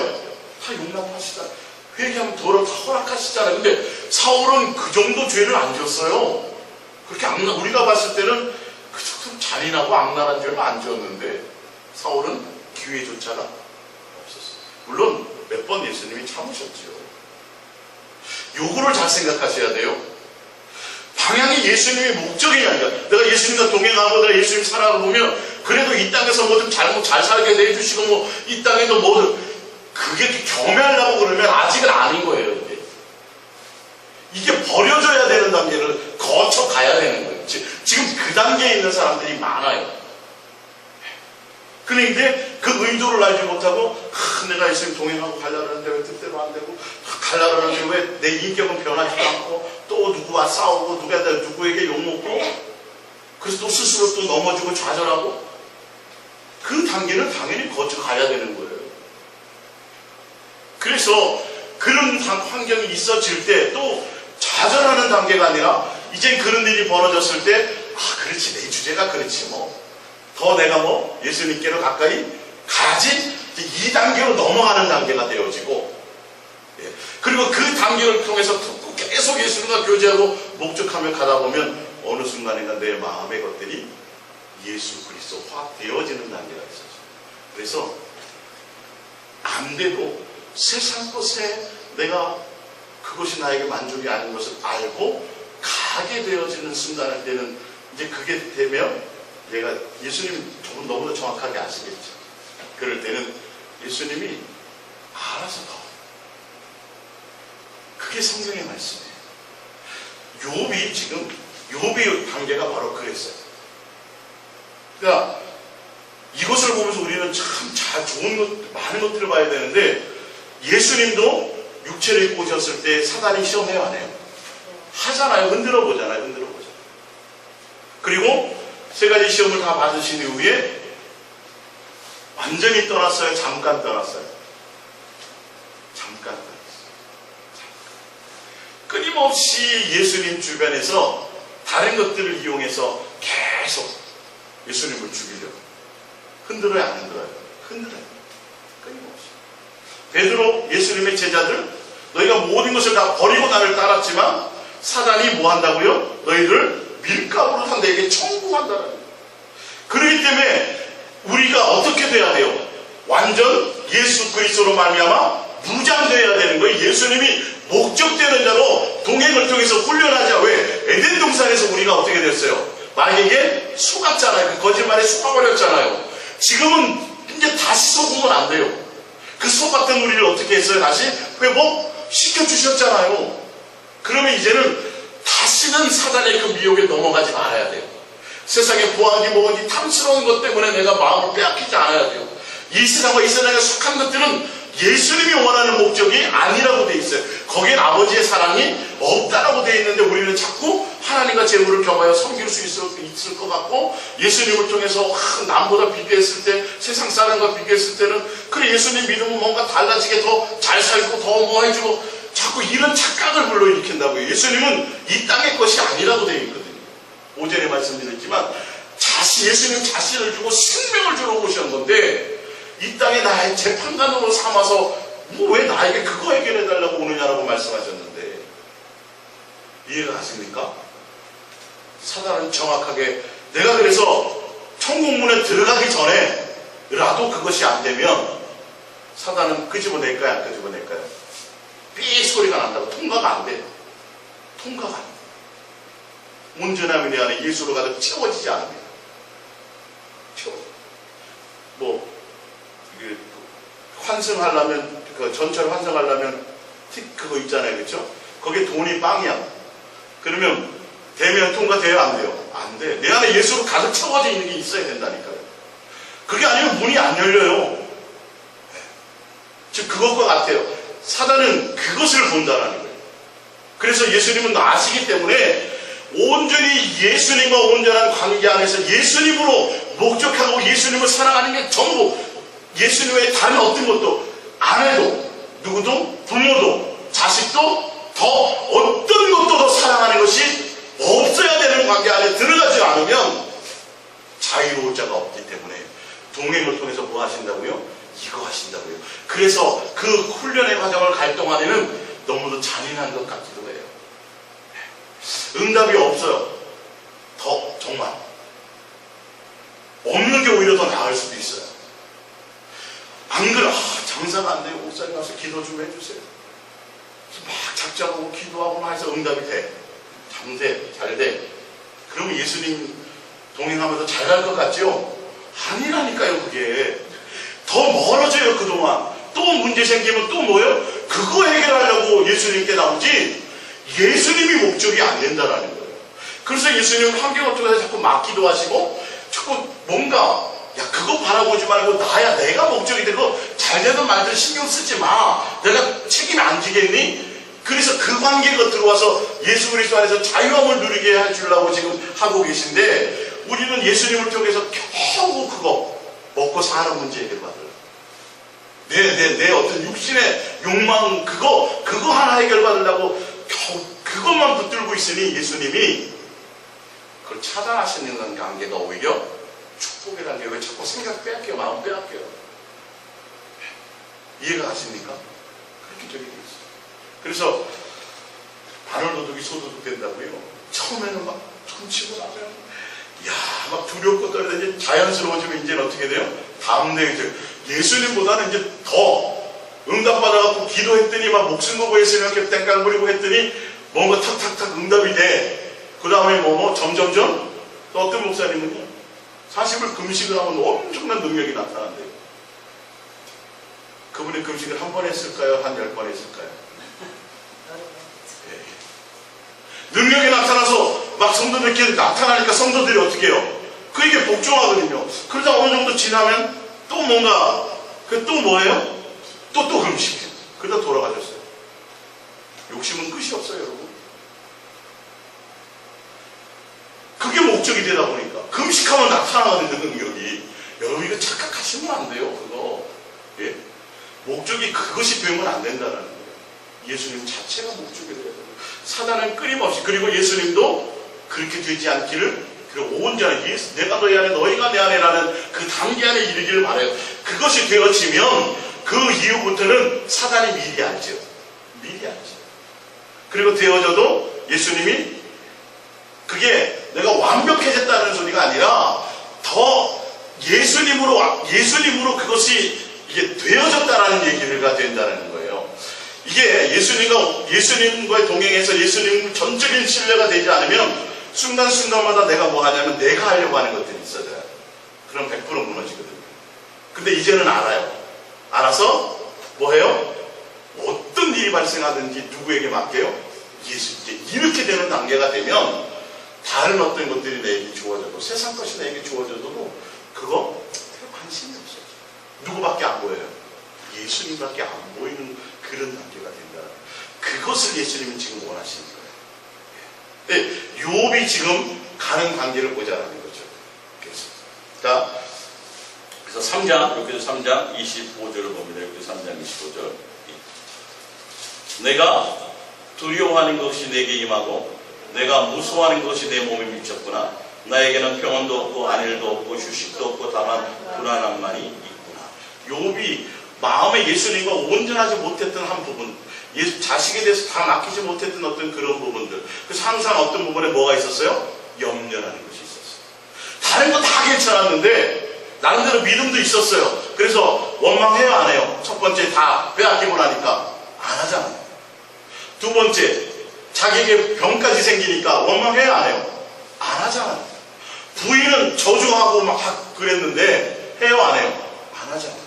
다 용납하시잖아요. 회개하면 도로 다 허락하시잖아요. 근데 사울은 그 정도 죄를 안 졌어요. 그렇게 우리가 봤을 때는 그 정도 잔인하고 악랄한 죄를 안 지었는데 사울은 기회조차가 없었어요. 물론 몇 번 예수님이 참으셨지요. 요거를 잘 생각하셔야 돼요. 방향이 예수님의 목적이 아니라, 내가 예수님과 동행하고 내가 예수님 살아보면 그래도 이 땅에서 뭐든 잘 살게 해주시고 뭐 이 땅에도 뭐든, 그게 경멸하려고 그러면 아직은 아닌 거예요. 이게 버려져야 되는 단계를 거쳐 가야 되는 거예요. 지금 그 단계에 있는 사람들이 많아요. 그런데 그 의도를 알지 못하고 내가 예수님 동행하고 가려고 하는데 왜 뜻대로 안 되고, 가려고 하는데 왜 내 인격은 변하지도 않고, 또 누구와 싸우고 누구에게 욕먹고, 그래서 또 스스로 또 넘어지고 좌절하고, 그 단계는 당연히 거쳐 가야 되는 거예요. 그래서 그런 환경이 있어질 때 또 좌절하는 단계가 아니라 이제 그런 일이 벌어졌을 때 그렇지, 내 주제가 그렇지 더 내가 예수님께로 가까이 가야지, 2단계로 넘어가는 단계가 되어지고, 그리고 그 단계를 통해서 계속 예수님과 교제하고 목적하며 가다 보면 어느 순간인가 내 마음의 것들이 예수 그리스도화 되어지는 단계가 있어요. 그래서 안 돼도 세상 것에 내가 그것이 나에게 만족이 아닌 것을 알고 가게 되어지는 순간일 때는 이제 그게 되면 내가 예수님 조금 너무나 정확하게 아시겠죠. 그럴 때는 예수님이 알아서 더. 그게 성경의 말씀이에요. 욥이 지금 욥의 단계가 바로 그랬어요. 그러니까 이것을 보면서 우리는 참 잘 좋은 것, 많은 것들을 봐야 되는데 예수님도 육체를 입고 오셨을 때 사단이 시험해요, 안 해요? 하잖아요. 흔들어 보잖아요. 흔들어 보잖아요. 그리고 세 가지 시험을 다 받으신 이후에 완전히 떠났어요? 잠깐 떠났어요? 잠깐 떠났어요. 끊임없이 예수님 주변에서 다른 것들을 이용해서 계속 예수님을 죽이려고. 흔들어요, 안 흔들어요? 흔들어요. 끊임없이. 베드로, 예수님의 제자들, 너희가 모든 것을 다 버리고 나를 따랐지만 사단이 뭐 한다고요? 너희를 밀가루로 한 내게 청구한다는 거예요. 그렇기 때문에 우리가 어떻게 돼야 돼요? 완전 예수 그리스도로 말미암아 무장되어야 되는 거예요. 예수님이 목적되는 자로 동행을 통해서 훈련하자. 왜? 에덴 동산에서 우리가 어떻게 됐어요? 마귀에게 속았잖아요. 그 거짓말에 속아버렸잖아요. 지금은 이제 다시 속으면 안 돼요. 그 속았던 우리를 어떻게 했어요? 다시 회복시켜주셨잖아요. 그러면 이제는 다시는 사단의 그 미혹에 넘어가지 말아야 돼요. 세상에 보아하기 뭐하기 탐스러운 것 때문에 내가 마음을 빼앗기지 않아야 돼요. 이 세상과 이 세상에 속한 것들은 예수님이 원하는 목적이 아니라고 돼 있어요. 거기엔 아버지의 사랑이 없다라고 돼 있는데 우리는 자꾸 하나님과 재물을 겸하여 섬길 수 있을 것 같고 예수님을 통해서 남보다 비교했을 때 세상 사람과 비교했을 때는 그래 예수님 믿으면 뭔가 달라지게 더 잘 살고 더 뭐 해주고 자꾸 이런 착각을 불러일으킨다고요. 예수님은 이 땅의 것이 아니라고 되어 있거든요. 오전에 말씀드렸지만 예수님 자신을 주고 생명을 주러 오신 건데 이 땅에 나의 재판관으로 삼아서 뭐 왜 나에게 그거 해결해달라고 오느냐라고 말씀하셨는데 이해가 가십니까? 사단은 정확하게 내가 그래서 천국문에 들어가기 전에라도 그것이 안 되면 사단은 끄집어낼까요? 안 끄집어낼까요? 삐 소리가 난다고 통과가 안 돼요. 통과가 안 돼요. 온전함이 내 안에 예수로 가득 채워지지 않습니다. 환승하려면, 전철 환승하려면, 그거 있잖아요. 그쵸? 거기에 돈이 빵이야. 그러면, 되면 통과돼요? 안 돼요? 안 돼. 내 안에 예수로 가득 채워져 있는 게 있어야 된다니까요. 그게 아니면 문이 안 열려요. 즉, 그것과 같아요. 사단은 그것을 본다라는 거예요. 그래서 예수님은 아시기 때문에, 온전히 예수님과 온전한 관계 안에서 예수님으로 목적하고 예수님을 사랑하는 게 전부 예수님 외에 다른 어떤 것도 아내도 누구도 부모도 자식도 더 어떤 것도 더 사랑하는 것이 없어야 되는 관계 안에 들어가지 않으면 자유로울 자가 없기 때문에 동행을 통해서 뭐 하신다고요? 이거 하신다고요. 그래서 그 훈련의 과정을 갈 동안에는 너무도 잔인한 것 같기도 해요. 응답이 없어요. 더 정말 없는 게 오히려 더 나을 수도 있어요. 안 그래, 장사가 안 돼요. 목사님 와서 기도 좀 해주세요. 막 작정하고 기도하고 해서 응답이 돼. 잘 돼. 그러면 예수님 동행하면서 잘 갈 것 같죠? 아니라니까요. 그게 더 멀어져요. 그동안 또 문제 생기면 또 뭐예요? 그거 해결하려고 예수님께 나오지 예수님이 목적이 안 된다라는 거예요. 그래서 예수님은 환경을 통해서 자꾸 막기도 하시고 자꾸 뭔가 그거 바라보지 말고 나야 내가 목적이 되고 잘 되든 말든 신경 쓰지 마. 내가 책임 안 지겠니? 그래서 그 관계가 들어와서 예수 그리스도 안에서 자유함을 누리게 해주려고 지금 하고 계신데 우리는 예수님을 통해서 겨우 그거 먹고 사는 문제 해결받으려고 내 어떤 육신의 욕망 그거 하나 해결받으려고 겨우 그것만 붙들고 있으니 예수님이 그걸 차단하시는 관계가 오히려 축복의 단계. 왜 자꾸 생각 빼앗겨요? 마음 빼앗겨요? 이해가 가십니까? 그렇게 되게 돼 있어요. 그래서 바늘도둑이 소도둑 된다고요. 처음에는 막 훔치고 나면 막 두렵고 떨리다 이제 자연스러워지면 이제는 어떻게 돼요? 다음 내에 예수님보다는 이제 더 응답받아갖고 기도했더니 막 목숨 걸고 예수님께 땡깡 부리고 했더니 뭔가 탁탁탁 응답이 돼. 그 다음에 점점점 또 어떤 목사님은요 40을 금식을 하면 엄청난 능력이 나타난대요. 그분이 금식을 한 번 했을까요? 한 10번 했을까요? 능력이 나타나서 막 성도들께 나타나니까 성도들이 어떻게 해요? 그에게 복종하거든요. 그러다 어느 정도 지나면 또 뭔가 또 뭐예요? 또 금식해요. 그러다 돌아가셨어요. 욕심은 끝이 없어요, 여러분. 그게 목적이 되다 보니까 금식하면 나타나거든요, 능력이. 여러분 이거 착각하시면 안 돼요, 그거. 예? 목적이 그것이 되면 안 된다는 거예요. 예수님 자체가 목적이 되어야 돼요. 사단은 끊임없이, 그리고 예수님도 그렇게 되지 않기를, 그리고 온전한 내가 너희 안에 너희가 내 안에라는 그 단계 안에 이르기를 바라요. 그것이 되어지면 그 이후부터는 사단이 미리 알죠. 미리 알죠. 그리고 되어져도 예수님이 그게 내가 완벽해졌다는 소리가 아니라 더 예수님으로 그것이 이게 되어졌다라는 얘기가 된다는 거예요. 이게 예수님과의 동행해서 예수님 전적인 신뢰가 되지 않으면 순간순간마다 내가 뭐 하냐면 내가 하려고 하는 것들이 있어요. 그럼 100% 무너지거든요. 근데 이제는 알아요. 알아서 뭐 해요? 어떤 일이 발생하든지 누구에게 맡겨요? 예수께. 이렇게 되는 단계가 되면 다른 어떤 것들이 내게 주어져도 세상 것이 내게 주어져도 그거 관심이 없어요. 누구밖에 안 보여요? 예수님밖에 안 보이는 그런 단계가 된다. 그것을 예수님은 지금 원하시는 거예요. 욥이 지금 가는 관계를 보자라는 거죠. 그래서 3장, 여기서 3장 25절을 봅니다. 여기 3장 25절. 내가 두려워하는 것이 내게 임하고 내가 무서워하는 것이 내 몸에 미쳤구나. 나에게는 평안도 없고 안일도 없고 휴식도 없고 다만 불안함만이 있구나. 욥이 마음에 예수님과 온전하지 못했던 한 부분, 자식에 대해서 다 맡기지 못했던 어떤 그런 부분들, 그래서 항상 어떤 부분에 뭐가 있었어요? 염려라는 것이 있었어요. 다른 거 다 괜찮았는데 나름대로 믿음도 있었어요. 그래서 원망해요 안 해요? 첫 번째 다 빼앗기고 나니까 안 하잖아요. 두 번째 자기에게 병까지 생기니까 원망해요 안 해요? 안 하잖아요. 부인은 저주하고 막 그랬는데 해요 안 해요? 안 하잖아요.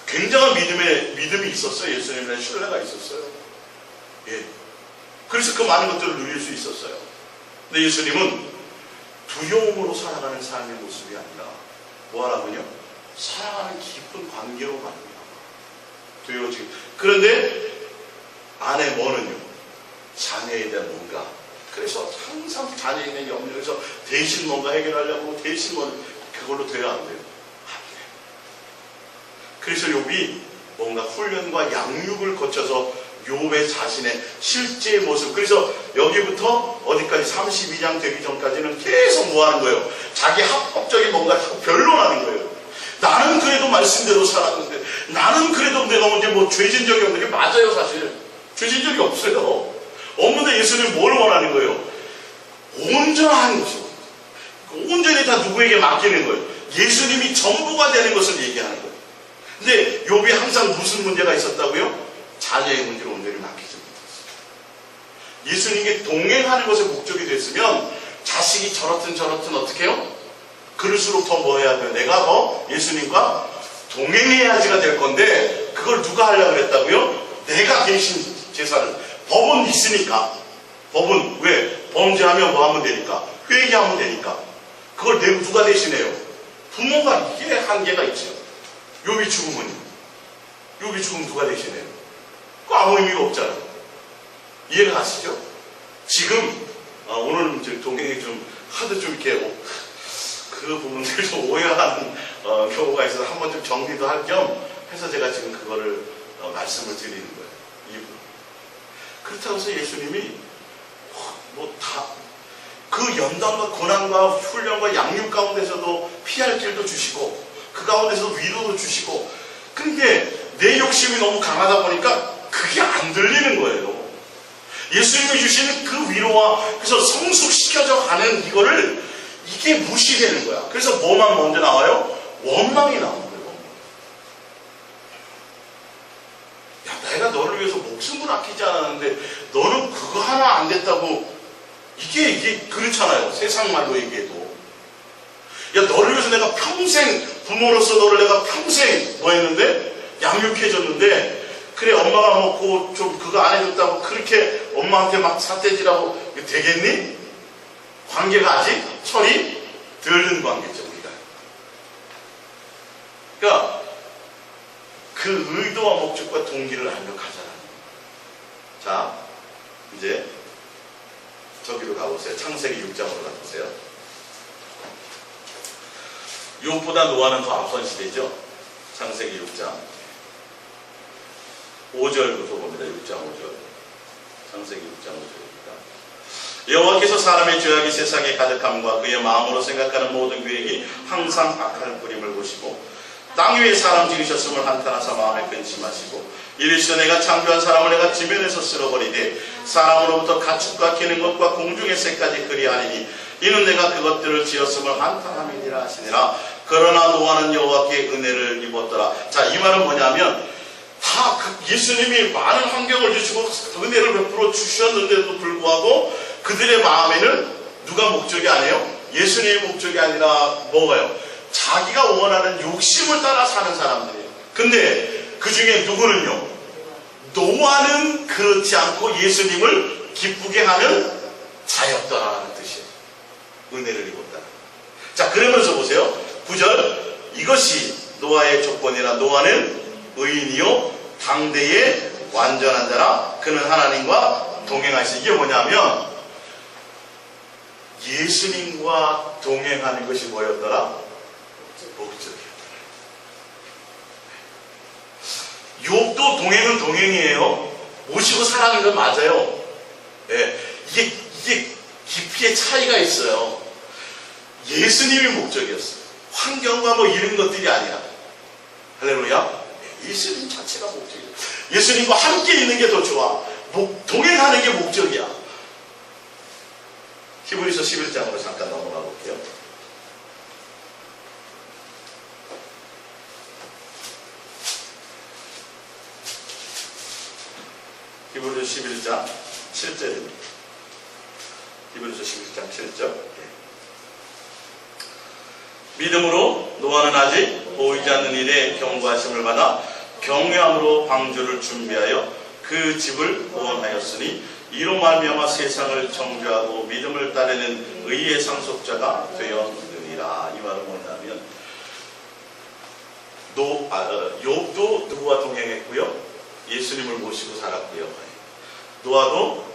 굉장한 믿음이 있었어요. 예수님에 대한 신뢰가 있었어요. 예. 그래서 그 많은 것들을 누릴 수 있었어요. 근데 예수님은 두려움으로 살아가는 삶의 모습이 아니라 뭐 하라고요? 사랑하는 깊은 관계로 말입니다. 두려워지고. 그런데 안에 뭐는요? 자녀에 대한 뭔가. 그래서 항상 자녀에 대한 염려에서 대신 뭔가 해결하려고 대신 그걸로 돼야 안 돼요. 그래서 욥이 뭔가 훈련과 양육을 거쳐서 욥의 자신의 실제의 모습. 그래서 여기부터 어디까지 32장 되기 전까지는 계속 뭐 하는 거예요? 자기 합법적인 뭔가 변론하는 거예요. 나는 그래도 말씀대로 살았는데, 나는 그래도 내가 언제 뭐 죄진 적이 없는 게 맞아요, 사실. 죄진 적이 없어요. 없는데 예수님은 뭘 원하는 거예요? 온전한 것이고, 온전히 다 누구에게 맡기는 거예요. 예수님이 전부가 되는 것을 얘기하는 거예요. 근데 욥이 항상 무슨 문제가 있었다고요? 자녀의 문제를 온전히 맡기지 못했어요. 예수님께 동행하는 것에 목적이 됐으면 자식이 저렇든 어떻게 해요? 그럴수록 더 뭐 해야 돼요? 내가 더 예수님과 동행해야지가 될 건데 그걸 누가 하려고 그랬다고요? 내가 대신 제사를. 법은 있으니까. 법은 왜? 범죄하면 뭐 하면 되니까? 회개하면 되니까. 그걸 누가 대신해요? 부모가. 이게 한계가 있죠. 욥이 죽으면 누가 대신해요? 그거 아무 의미가 없잖아요. 이해가 가시죠? 지금 오늘 동행이 좀 하도 좀 이렇게 그 부분들을 좀 오해하는 경우가 있어서 한번 좀 정리도 할 겸 해서 제가 지금 그거를 말씀을 드리는 거예요. 이분. 그렇다고 해서 예수님이 그 연단과 고난과 훈련과 양육 가운데서도 피할 길도 주시고 그 가운데서 위로도 주시고, 근데 내 욕심이 너무 강하다 보니까 그게 안 들리는 거예요. 예수님이 주시는 그 위로와 그래서 성숙시켜져 가는 이거를 이게 무시되는 거야. 그래서 뭐만 먼저 나와요? 원망이 나오는 거예요. 원망. 야, 내가 너를 위해서 목숨을 아끼지 않았는데 너는 그거 하나 안 됐다고. 이게 그렇잖아요. 세상 말로 얘기해도. 야, 너를 위해서 내가 평생 부모로서 너를 내가 평생 뭐 했는데 양육해줬는데 그래 엄마가 먹고 좀 그거 안 해줬다고 그렇게 엄마한테 막 삿대질하고 되겠니? 관계가 아직 철이 덜 든 관계죠, 우리가. 그러니까 그 의도와 목적과 동기를 알면 가잖아요. 자, 이제 저기로 가보세요. 창세기 6장으로 가보세요. 욥보다 노아는 더 앞선 시대죠. 창세기 6장 5절부터 봅니다. 6장 5절. 창세기 6장 5절입니다. 여호와께서 사람의 죄악이 세상에 가득함과 그의 마음으로 생각하는 모든 계획이 항상 악한 뿌림을 보시고 땅 위에 사람 지으셨음을 한탄하사 마음에 근심하시고 이르시되 내가 창조한 사람을 내가 지면에서 쓸어버리되 사람으로부터 가축과 기는 것과 공중의 새까지 그리하리니 이는 내가 그것들을 지었음을 한탄함이니라 하시니라. 그러나 노아는 여호와께 은혜를 입었더라. 자, 이 말은 뭐냐면 다 예수님이 많은 환경을 주시고 은혜를 베풀어 주셨는데도 불구하고 그들의 마음에는 누가 목적이 아니에요? 예수님의 목적이 아니라 뭐가요? 자기가 원하는 욕심을 따라 사는 사람들이에요. 근데 그 중에 누구는요? 노아는 그렇지 않고 예수님을 기쁘게 하는 자였더라는 뜻이에요. 은혜를 입었다. 자, 그러면서 보세요. 9절. 이것이 노아의 조건이라. 노아는 의인이요 당대의 완전한 자라. 그는 하나님과 동행하시. 이게 뭐냐면 예수님과 동행하는 것이 뭐였더라? 목적이었더라. 욥도 동행은 동행이에요. 모시고 살아가는 건 맞아요. 예, 이게 깊이의 차이가 있어요. 예수님이 목적이었어요. 환경과 뭐 이런 것들이 아니라. 할렐루야. 예수님 자체가 목적이에요. 예수님과 함께 있는 게 더 좋아. 동행하는 게 목적이야. 히브리서 11장으로 잠깐 넘어가 볼게요. 히브리서 11장 7절입니다. 히브리서 11장 7절. 믿음으로 노아는 아직 보이지 않는 일에 경고하심을 받아 경외함으로 방주를 준비하여 그 집을 구원하였으니 이로 말미암아 세상을 정죄하고 믿음을 따르는 의의 상속자가 되었느니라. 이 말은 뭐냐면 욥도 누구와 동행했고요, 예수님을 모시고 살았고요. 노아도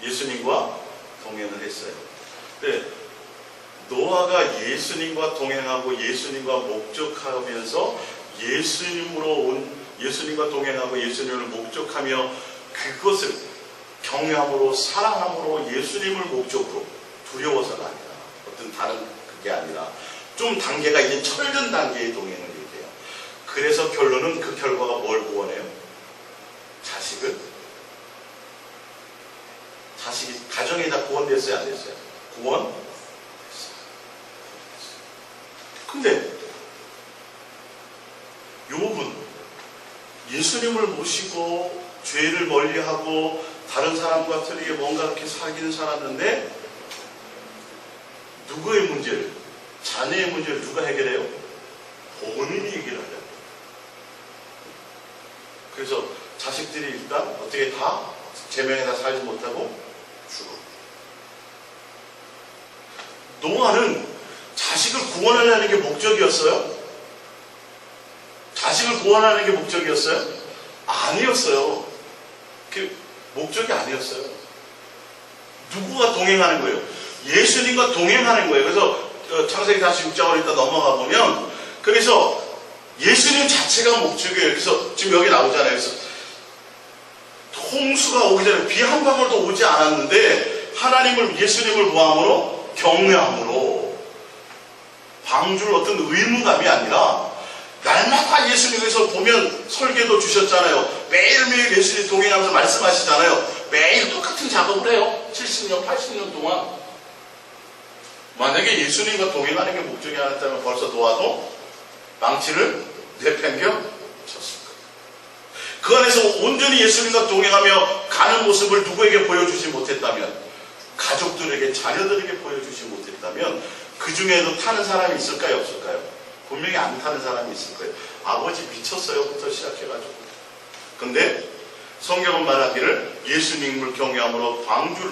예수님과 동행을 했어요. 근데 노아가 예수님과 동행하고 예수님과 목적하면서 예수님과 동행하고 예수님을 목적하며 그것을 경외함으로 사랑함으로 예수님을 목적으로 두려워서가 아니라 어떤 다른 그게 아니라 좀 단계가 이제 철든 단계의 동행을 얘기해요. 그래서 결론은 그 결과가 뭘 구원해요? 자식이 가정이 다 구원됐어요? 안 됐어요? 구원? 근데 욥은 예수님을 모시고 죄를 멀리하고 다른 사람과 틀리게 뭔가 이렇게 살기는 살았는데 누구의 문제를, 자녀의 문제를 누가 해결해요? 본인이 해결하려고. 그래서 자식들이 일단 어떻게 다 제명에 다 살지 못하고 죽어. 노아는 자식을 구원하려는 게 목적이었어요? 자식을 구원하는 게 목적이었어요? 아니었어요. 그 목적이 아니었어요. 누구와 동행하는 거예요? 예수님과 동행하는 거예요. 그래서 창세기 46장으로 일단 넘어가 보면 그래서 예수님 자체가 목적이에요. 그래서 지금 여기 나오잖아요. 그래서 홍수가 오기 전에 비 한 방울도 오지 않았는데 예수님을 뭐함으로? 경외함으로 방주를 어떤 의무감이 아니라 날마다 예수님께서 보면 설계도 주셨잖아요. 매일매일 예수님 동행하면서 말씀하시잖아요. 매일 똑같은 작업을 해요. 70년, 80년 동안. 만약에 예수님과 동행하는 게 목적이 아니었다면 벌써 노아도 망치를 내팽겨 쳤을 거예요. 그 안에서 온전히 예수님과 동행하며 가는 모습을 누구에게 보여주지 못했다면, 가족들에게, 자녀들에게 보여주지 못했다면 그 중에도 타는 사람이 있을까요? 없을까요? 분명히 안 타는 사람이 있을 거예요. 아버지 미쳤어요부터 시작해가지고. 근데 성경은 말하기를 예수님을 경외함으로 방주를,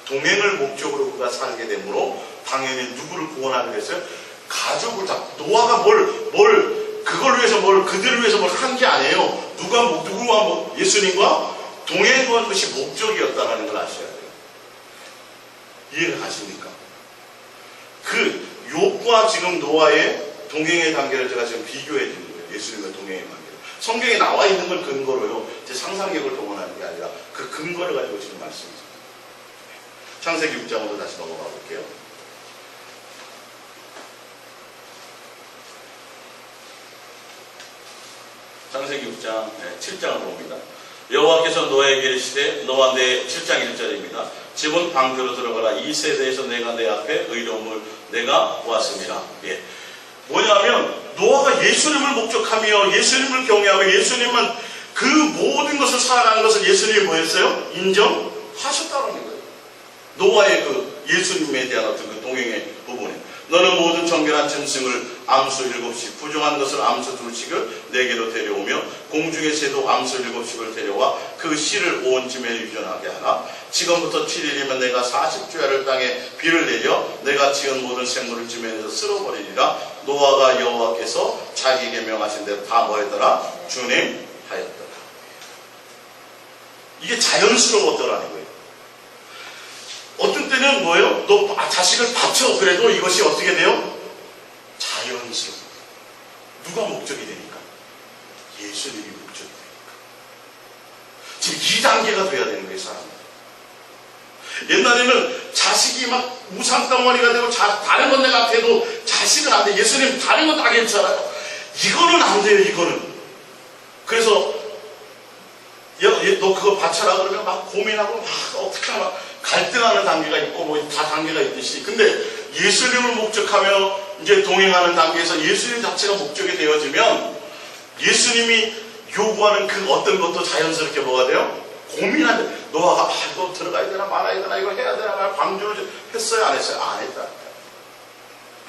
동행을 목적으로 그가 살게 되므로 당연히 누구를 구원하게 됐어요? 가족을 다. 노아가 그걸 위해서 그들을 위해서 뭘 한 게 아니에요. 누구와 예수님과 동행한 것이 목적이었다는 걸 아셔야 돼요. 이해를 가십니까? 그 욥과 지금 노아의 동행의 단계를 제가 지금 비교해 드리는 거예요. 예수님과 동행의 관계. 성경에 나와 있는 걸 근거로요. 제 상상력을 동원하는 게 아니라 그 근거를 가지고 지금 말씀드립니다. 창세기 6장으로 다시 넘어가 볼게요. 창세기 6장 7장을 봅니다. 여호와께서 노아에게 이르시되, 노아 내 7장 1절입니다. 집은 방주로 들어가라. 이 세대에서 내가 내 앞에 의로움을 내가 보았습니다. 예. 뭐냐면 노아가 예수님을 목적하며 예수님을 경외하며 예수님만 그 모든 것을 살아가는 것을 예수님이 뭐였어요? 인정하셨다는 거예요. 노아의 그 예수님에 대한 어떤 그 동행의 부분에 너는 모든 정결한 짐승을 암수 7씩, 부정한 것을 암수 2씩을 내게로 데려오며 공중의 새도 암수 7씩을 데려와 그 씨를 온 짐에 유전하게 하라. 지금부터 7일이면 내가 40주야를 땅에 비를 내려 내가 지은 모든 생물을 짐에 내서 쓸어버리리라. 노아가 여호와께서 자기에게 명하신 대로 다 뭐했더라? 준행하였더라. 이게 자연스러웠더라는 거예요. 어떤 때는 뭐예요? 너 자식을 바쳐. 그래도 이것이 어떻게 돼요? 자연스러워. 누가 목적이 되니까? 예수님이 목적이 되니까. 지금 이 단계가 돼야 되는 거예요, 사람. 옛날에는 자식이 막 우상덩어리가 되고 다른 건 내가 해도 자식은 안 돼. 예수님 다른 건 다 괜찮아요. 이거는 안 돼요, 이거는. 그래서 너 그거 바쳐라 그러면 막 고민하고 막 어떻게 막 갈등하는 단계가 있고 뭐 다 단계가 있듯이. 근데 예수님을 목적하며 이제 동행하는 단계에서 예수님 자체가 목적이 되어지면 예수님이 요구하는 그 어떤 것도 자연스럽게 뭐가 돼요? 고민하는데 노아가 이거 들어가야 되나 말아야 되나 이거 해야 되나 말아야 방주를 했어요 안 했어요? 안 했다.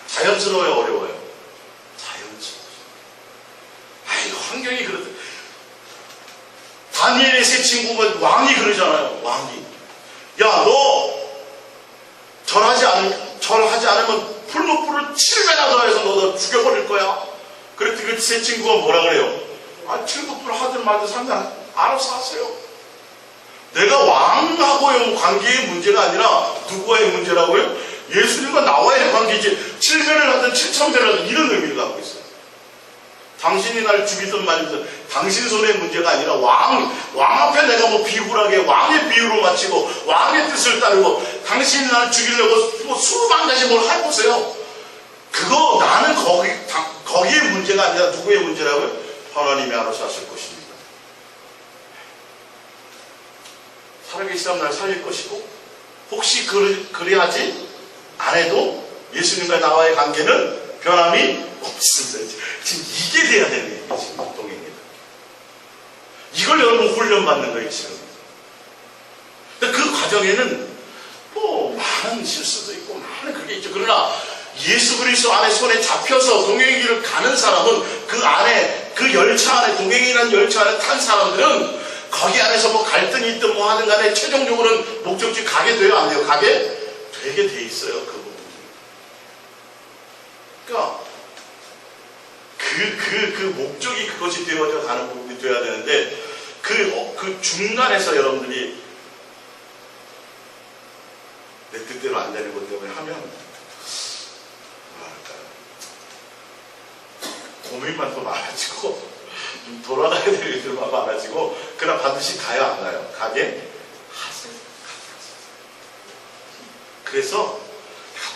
자연스러워요 어려워요? 자연스러워요. 이거 환경이 그렇다. 다니엘의 세 친구가 왕이 그러잖아요. 왕이 야 너 절하지 않으면 풀무불을 7배나 더해서 너 죽여버릴 거야. 그랬더니 그 세 친구가 뭐라 그래요? 풀무불 하든 말든 상관 알아서 하세요. 내가 왕하고의 관계의 문제가 아니라 누구와의 문제라고요? 예수님과 나와의 관계지. 7배를 하든 7,000배를 하든 이런 의미를 갖고 있어요. 당신이 날 죽이든 말든 당신 손의 문제가 아니라 왕 앞에 내가 뭐 비굴하게 왕의 비유로 마치고 왕의 뜻을 따르고 당신이 날 죽이려고 뭐 수만 가지 뭘 해보세요. 그거 나는 거기에 문제가 아니라 누구의 문제라고요? 하나님이 알아서 하실 것입니다. 살아계시다면 날 살릴 것이고 혹시 그래야지 안 해도 예수님과 나와의 관계는 변함이 없습니다. 지금 이게 돼야 되는 얘기예요. 지금 동행입니다. 이걸 여러분 훈련받는 거예요. 지금. 근데 그 과정에는 뭐 많은 실수도 있고 많은 그게 있죠. 그러나 예수 그리스도 안에 손에 잡혀서 동행의 길을 가는 사람은 그 안에 그 열차 안에 동행이라는 열차 안에 탄 사람들은 거기 안에서 뭐 갈등이 있든 뭐 하든 간에 최종적으로는 목적지 가게 돼요? 안 돼요? 가게 되게 돼 있어요. 그 부분이. 그러니까 그 목적이 그것이 되어져 가는 부분이 되어야 되는데 그 중간에서 여러분들이 내 뜻대로 안 되는 것 때문에 하면 뭐랄까요? 고민만 더 많아지고 좀 돌아가야 될 일들만 많아지고 그러나 반드시 가요 안 가요? 가게 하세요. 그래서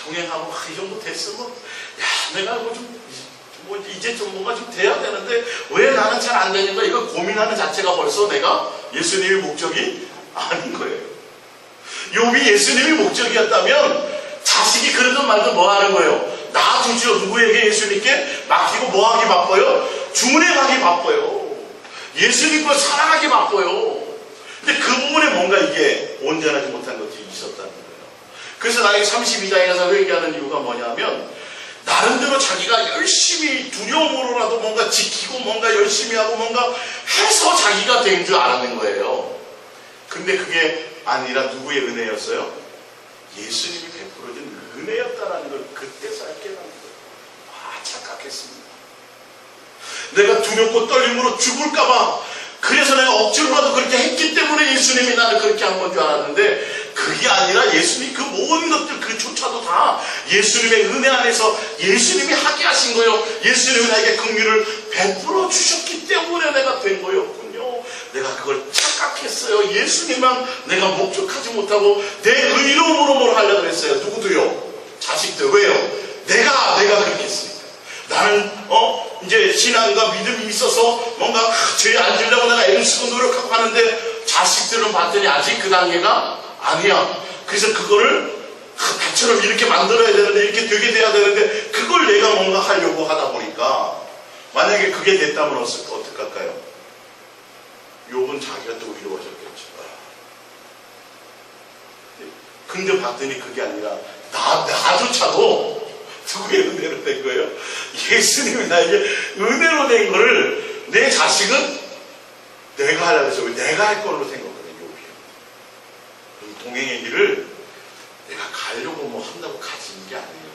동행하고 이 정도 됐으면 내가 이제 좀 뭔가 좀 돼야 되는데 왜 나는 잘 안 되는 거야? 이거 고민하는 자체가 벌써 내가 예수님의 목적이 아닌 거예요. 욥이 예수님이 목적이었다면 자식이 그러든 말든 뭐 하는 거예요? 놔두죠. 누구에게? 예수님께 맡기고 뭐 하기 바빠요? 주문해 가기 바빠요. 예수님 걸 사랑하기 바빠요. 근데 그 부분에 뭔가 이게 온전하지 못한 것들이 있었다는 거예요. 그래서 나에게 32장에 가서 회개하는 이유가 뭐냐면 나름대로 자기가 열심히 두려움으로라도 뭔가 지키고 뭔가 열심히 하고 뭔가 해서 자기가 된 줄 알았는 거예요. 근데 그게 아니라 누구의 은혜였어요? 예수님이 베풀어준 은혜였다라는 걸 그때서 깨닫는 거예요. 아, 착각했습니다. 내가 두렵고 떨림으로 죽을까봐 그래서 내가 억지로라도 그렇게 했기 때문에 예수님이 나를 그렇게 한 건 줄 알았는데 그게 아니라 예수님이 그 모든 것들 그조차도 다 예수님의 은혜 안에서 예수님이 하게 하신 거예요. 예수님이 나에게 긍휼을 베풀어 주셨기 때문에 내가 된 거였군요. 내가 그걸 착각했어요. 예수님만 내가 목적하지 못하고 내 의로움으로 뭘 하려고 했어요. 누구도요? 자식들. 왜요? 내가 그렇게 했으니까. 나는 이제 신앙과 믿음이 있어서 뭔가 죄에 안 지려고 내가 애를 쓰고 노력하고 하는데 자식들은 봤더니 아직 그 단계가 아니야. 그래서 그거를 나처럼 이렇게 만들어야 되는데 이렇게 되게 돼야 되는데 그걸 내가 뭔가 하려고 하다 보니까 만약에 그게 됐다면 어떡할까요? 욥은 자기가 또 위로하셨겠죠. 근데 봤더니 그게 아니라 나조차도 누구의 은혜로 된 거예요? 예수님이 나에게 은혜로 된 거를 내 자식은 내가 하려고 해서 내가 할 걸로 생각하거든요. 욥이요. 동행의 길을 내가 가려고 뭐 한다고 가지는 게 아니에요.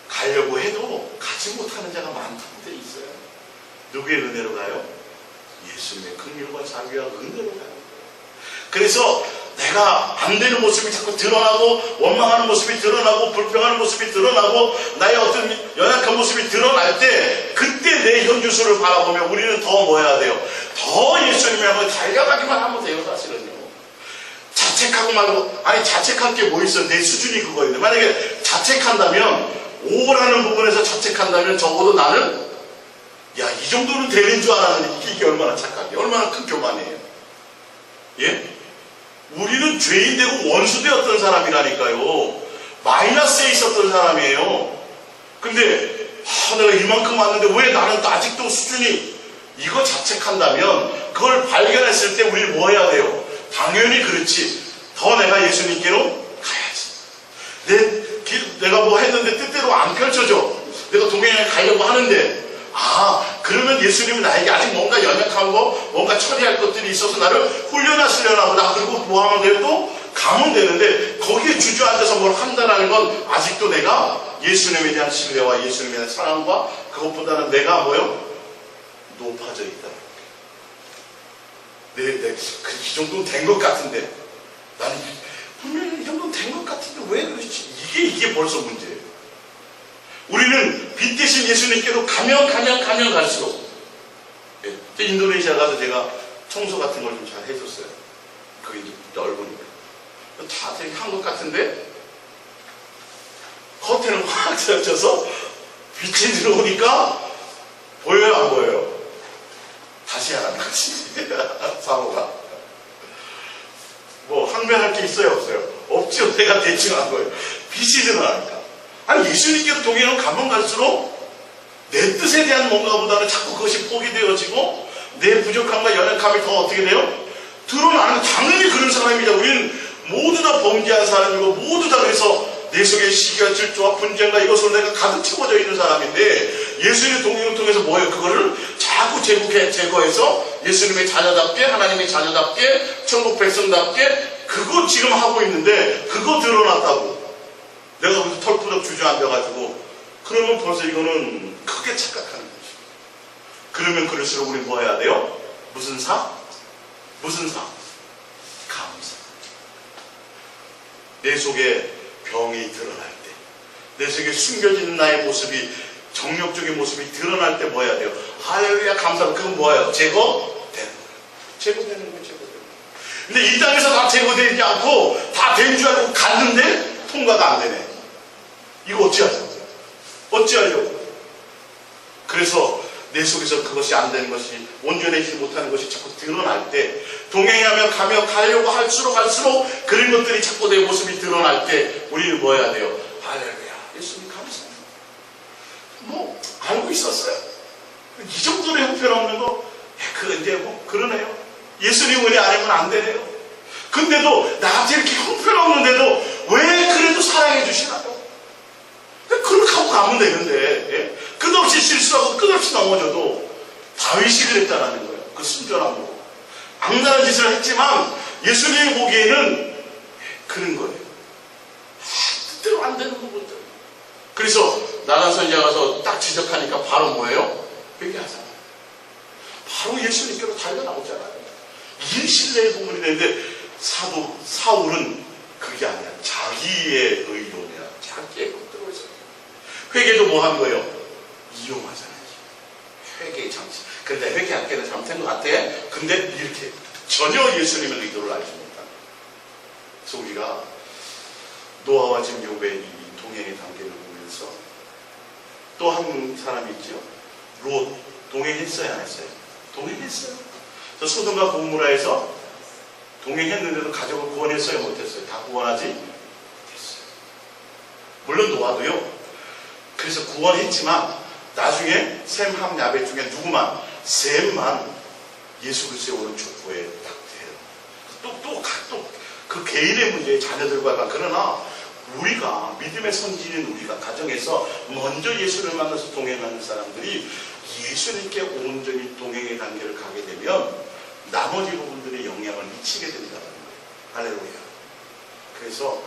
가려고 해도 가지 못하는 자가 많다고 돼 있어요. 누구의 은혜로 가요? 예수님의 긍휼과 자비와 은혜로 가요. 그래서 내가 안 되는 모습이 자꾸 드러나고 원망하는 모습이 드러나고 불평하는 모습이 드러나고 나의 어떤 연약한 모습이 드러날 때 그때 내 현주소를 바라보면 우리는 더 뭐 해야 돼요? 더 예수님을 한번 달려가기만 하면 돼요. 사실은요. 자책하고 말고 아니 자책할 게 뭐 있어? 내 수준이 그거인데 만약에 자책한다면 5라는 부분에서 자책한다면 적어도 나는 야, 이 정도는 되는 줄 알았는데 이게 얼마나 착하게 얼마나 큰 교만이에요. 예? 우리는 죄인 되고 원수 되었던 사람이라니까요. 마이너스에 있었던 사람이에요. 근데 내가 이만큼 왔는데 왜 나는 아직도 수준이 이거 자책한다면 그걸 발견했을 때 우리는 뭐 해야 돼요? 당연히 그렇지. 더 내가 예수님께로 가야지. 내가 뭐 했는데 뜻대로 안 펼쳐져. 내가 동행에 가려고 하는데 그러면 예수님은 나에게 아직 뭔가 연약한 거, 뭔가 처리할 것들이 있어서 나를 훈련하시려나 보다. 그리고 뭐 하면 돼요? 또 가면 되는데 거기에 주저앉아서 뭘 한다는 건 아직도 내가 예수님에 대한 신뢰와 예수님에 대한 사랑과 그것보다는 내가 뭐요? 높아져 있다. 이 정도는 된 것 같은데 나는 분명히 이 정도는 된 것 같은데 왜 그렇지? 이게 벌써 문제예요. 우리는 빛 대신 예수님께로 가면 갈수록 인도네시아 가서 제가 청소 같은 걸 좀 잘 해줬어요. 그게 넓으니까 다 되게 한 것 같은데 커튼을 확 젖혀서 빛이 들어오니까 보여요 안 보여요? 다시 하라는 거지. 사모가 뭐 항변할 게 있어요 없어요? 없죠. 내가 대충 한 거예요. 빛이 드러나니까. 아니 예수님께로 동행을 가면 갈수록 내 뜻에 대한 뭔가보다는 자꾸 그것이 포기되어지고 내 부족함과 연약함이 더 어떻게 돼요? 드러나는. 당연히 그런 사람이다. 우리는 모두 다 범죄한 사람이고 모두 다 그래서 내 속에 시기와 질투와 분쟁과 이것으로 내가 가득 채워져 있는 사람인데 예수님의 동행을 통해서 뭐예요? 그거를 자꾸 제거해서 예수님의 자녀답게 하나님의 자녀답게 천국 백성답게 그거 지금 하고 있는데 그거 드러났다고 내가 무슨 털푸덕 주저앉아가지고 그러면 벌써 이거는 크게 착각하는 거죠. 그러면 그럴수록 우리 뭐 해야 돼요? 무슨 사? 감사. 내 속에 병이 드러날 때, 내 속에 숨겨진 나의 모습이 정력적인 모습이 드러날 때 뭐 해야 돼요? 할렐루야 감사하고 그건 뭐예요? 제거되는 거예요. 제거되는 거예요. 근데 이 땅에서 다 제거되지 않고 다 된 줄 알고 갔는데 통과가 안 되네. 이거 어찌하려고? 그래서 내 속에서 그것이 안 되는 것이, 온전해지지 못하는 것이 자꾸 드러날 때, 동행하며 가려고 할수록 그런 것들이 자꾸 내 모습이 드러날 때 우리는 뭐 해야 돼요? 할렐루야, 예수님 감사합니다. 뭐 알고 있었어요. 이 정도로 형편없는 거, 이제 뭐 그러네요. 예수님 은혜 아니면 안 되네요. 근데도 나한테 이렇게 형편없는데도 왜 그래도 사랑해 주시나요? 그렇게 하고 가면 되는데, 끝없이 실수하고 끝없이 넘어져도 다윗이 그랬다라는 거예요. 그 순전함으로. 악랄한 짓을 했지만 예수님이 보기에는 그런 거예요. 뜻대로 안 되는 부분들. 그래서 나단 선지자 가서 딱 지적하니까 바로 뭐예요? 회개하잖아요. 바로 예수님께로 달려나오잖아요. 이 신뢰의 부분이 되는데, 사도 사울은 그게 아니야. 자기의 의론이야. 자기의 것들로 해서. 회개도 뭐 한 거예요? 이용하잖아요. 회개의 장치. 근데 회개할 때는 잘못된 것 같아. 근데 이렇게 전혀 예수님의 의도를 알지 못한다. 그래서 우리가 노아와 지금 욥의 이 동행의 단계를 보면서 또 한 사람이 있죠. 롯. 동행했어요, 안 했어요? 동행했어요. 그래서 소돔과 고모라에서 동행했는데도 가족을 구원했어요, 못했어요? 다 구원하지 못했어요. 물론 노아도요. 그래서 구원했지만 나중에 셈, 함, 야벳 중에 누구만? 셈만 예수 그리스도의 오른 족보에 딱 돼요. 또 그 개인의 문제에 자녀들과 그러나 우리가 믿음의 선진인 우리가 가정에서 먼저 예수를 만나서 동행하는 사람들이 예수님께 온전히 동행의 단계를 가게 되면 나머지 부분들의 영향을 미치게 된다는 거예요. 할렐루야. 그래서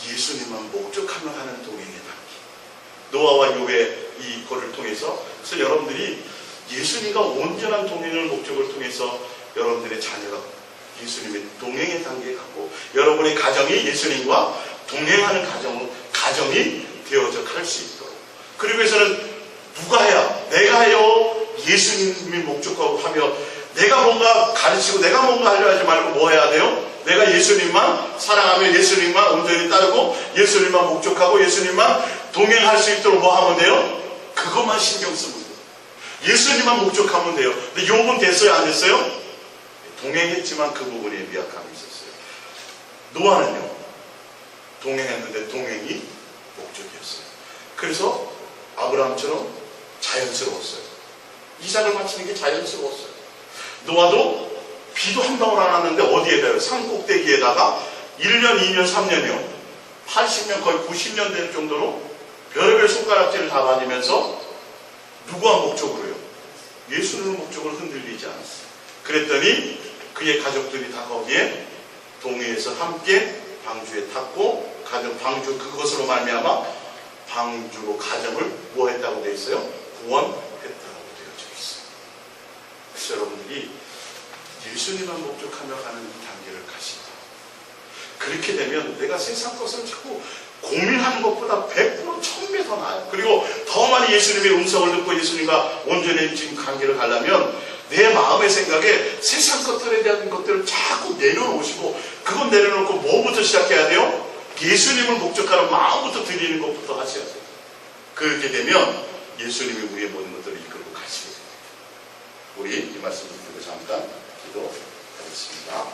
예수님만 목적하며 하는 동행의 단계. 노아와 욥의 이거를 통해서, 그래서 여러분들이 예수님과 온전한 동행을 목적을 통해서 여러분들의 자녀가 예수님의 동행의 단계에 가고 여러분의 가정이 예수님과 동행하는 가정이 되어져 갈 수 있도록. 그리고 해서는 누가 해야? 내가 해요. 예수님이 목적하고 하며 내가 뭔가 가르치고 내가 뭔가 하려 하지 말고 뭐 해야 돼요? 내가 예수님만 사랑하며 예수님만 온전히 따르고 예수님만 목적하고 예수님만 동행할 수 있도록 뭐 하면 돼요? 그것만 신경 쓰면 돼요. 예수님만 목적하면 돼요. 근데 욥은 됐어요? 안 됐어요? 동행했지만 그 부분에 미약함이 있었어요. 노아는요, 동행했는데 동행이 목적이었어요. 그래서 아브라함처럼 자연스러웠어요. 이삭을 바치는 게 자연스러웠어요. 노아도 비도 한 방울 안 왔는데 어디에다요? 산 꼭대기에다가 1년, 2년, 3년이요. 80년, 거의 90년 될 정도로 별의별 손가락질을 다 받으면서 누구와 목적으로요? 예수님의 목적으로 흔들리지 않았어요. 그랬더니 그의 가족들이 다 거기에 동해에서 함께 방주에 탔고 방주 그것으로 말미암아 방주로 가정을 뭐 했다고 되어 있어요? 구원했다고 되어져 있어요. 그래서 여러분들이 예수님만 목적하며 가는 이 단계를 가신다. 그렇게 되면 내가 세상 것을 자꾸 고민하는 것보다 100% 1000배 더 나아요. 그리고 더 많이 예수님의 음성을 듣고 예수님과 온전히 지금 관계를 가려면 내 마음의 생각에 세상 것들에 대한 것들을 자꾸 내려놓으시고, 그건 내려놓고 뭐부터 시작해야 돼요? 예수님을 목적하는 마음부터 드리는 것부터 하셔야 돼요. 그렇게 되면 예수님이 우리의 모든 것들을 이끌고 가시게 됩니다. 우리 이 말씀 듣고 잠깐 기도하겠습니다.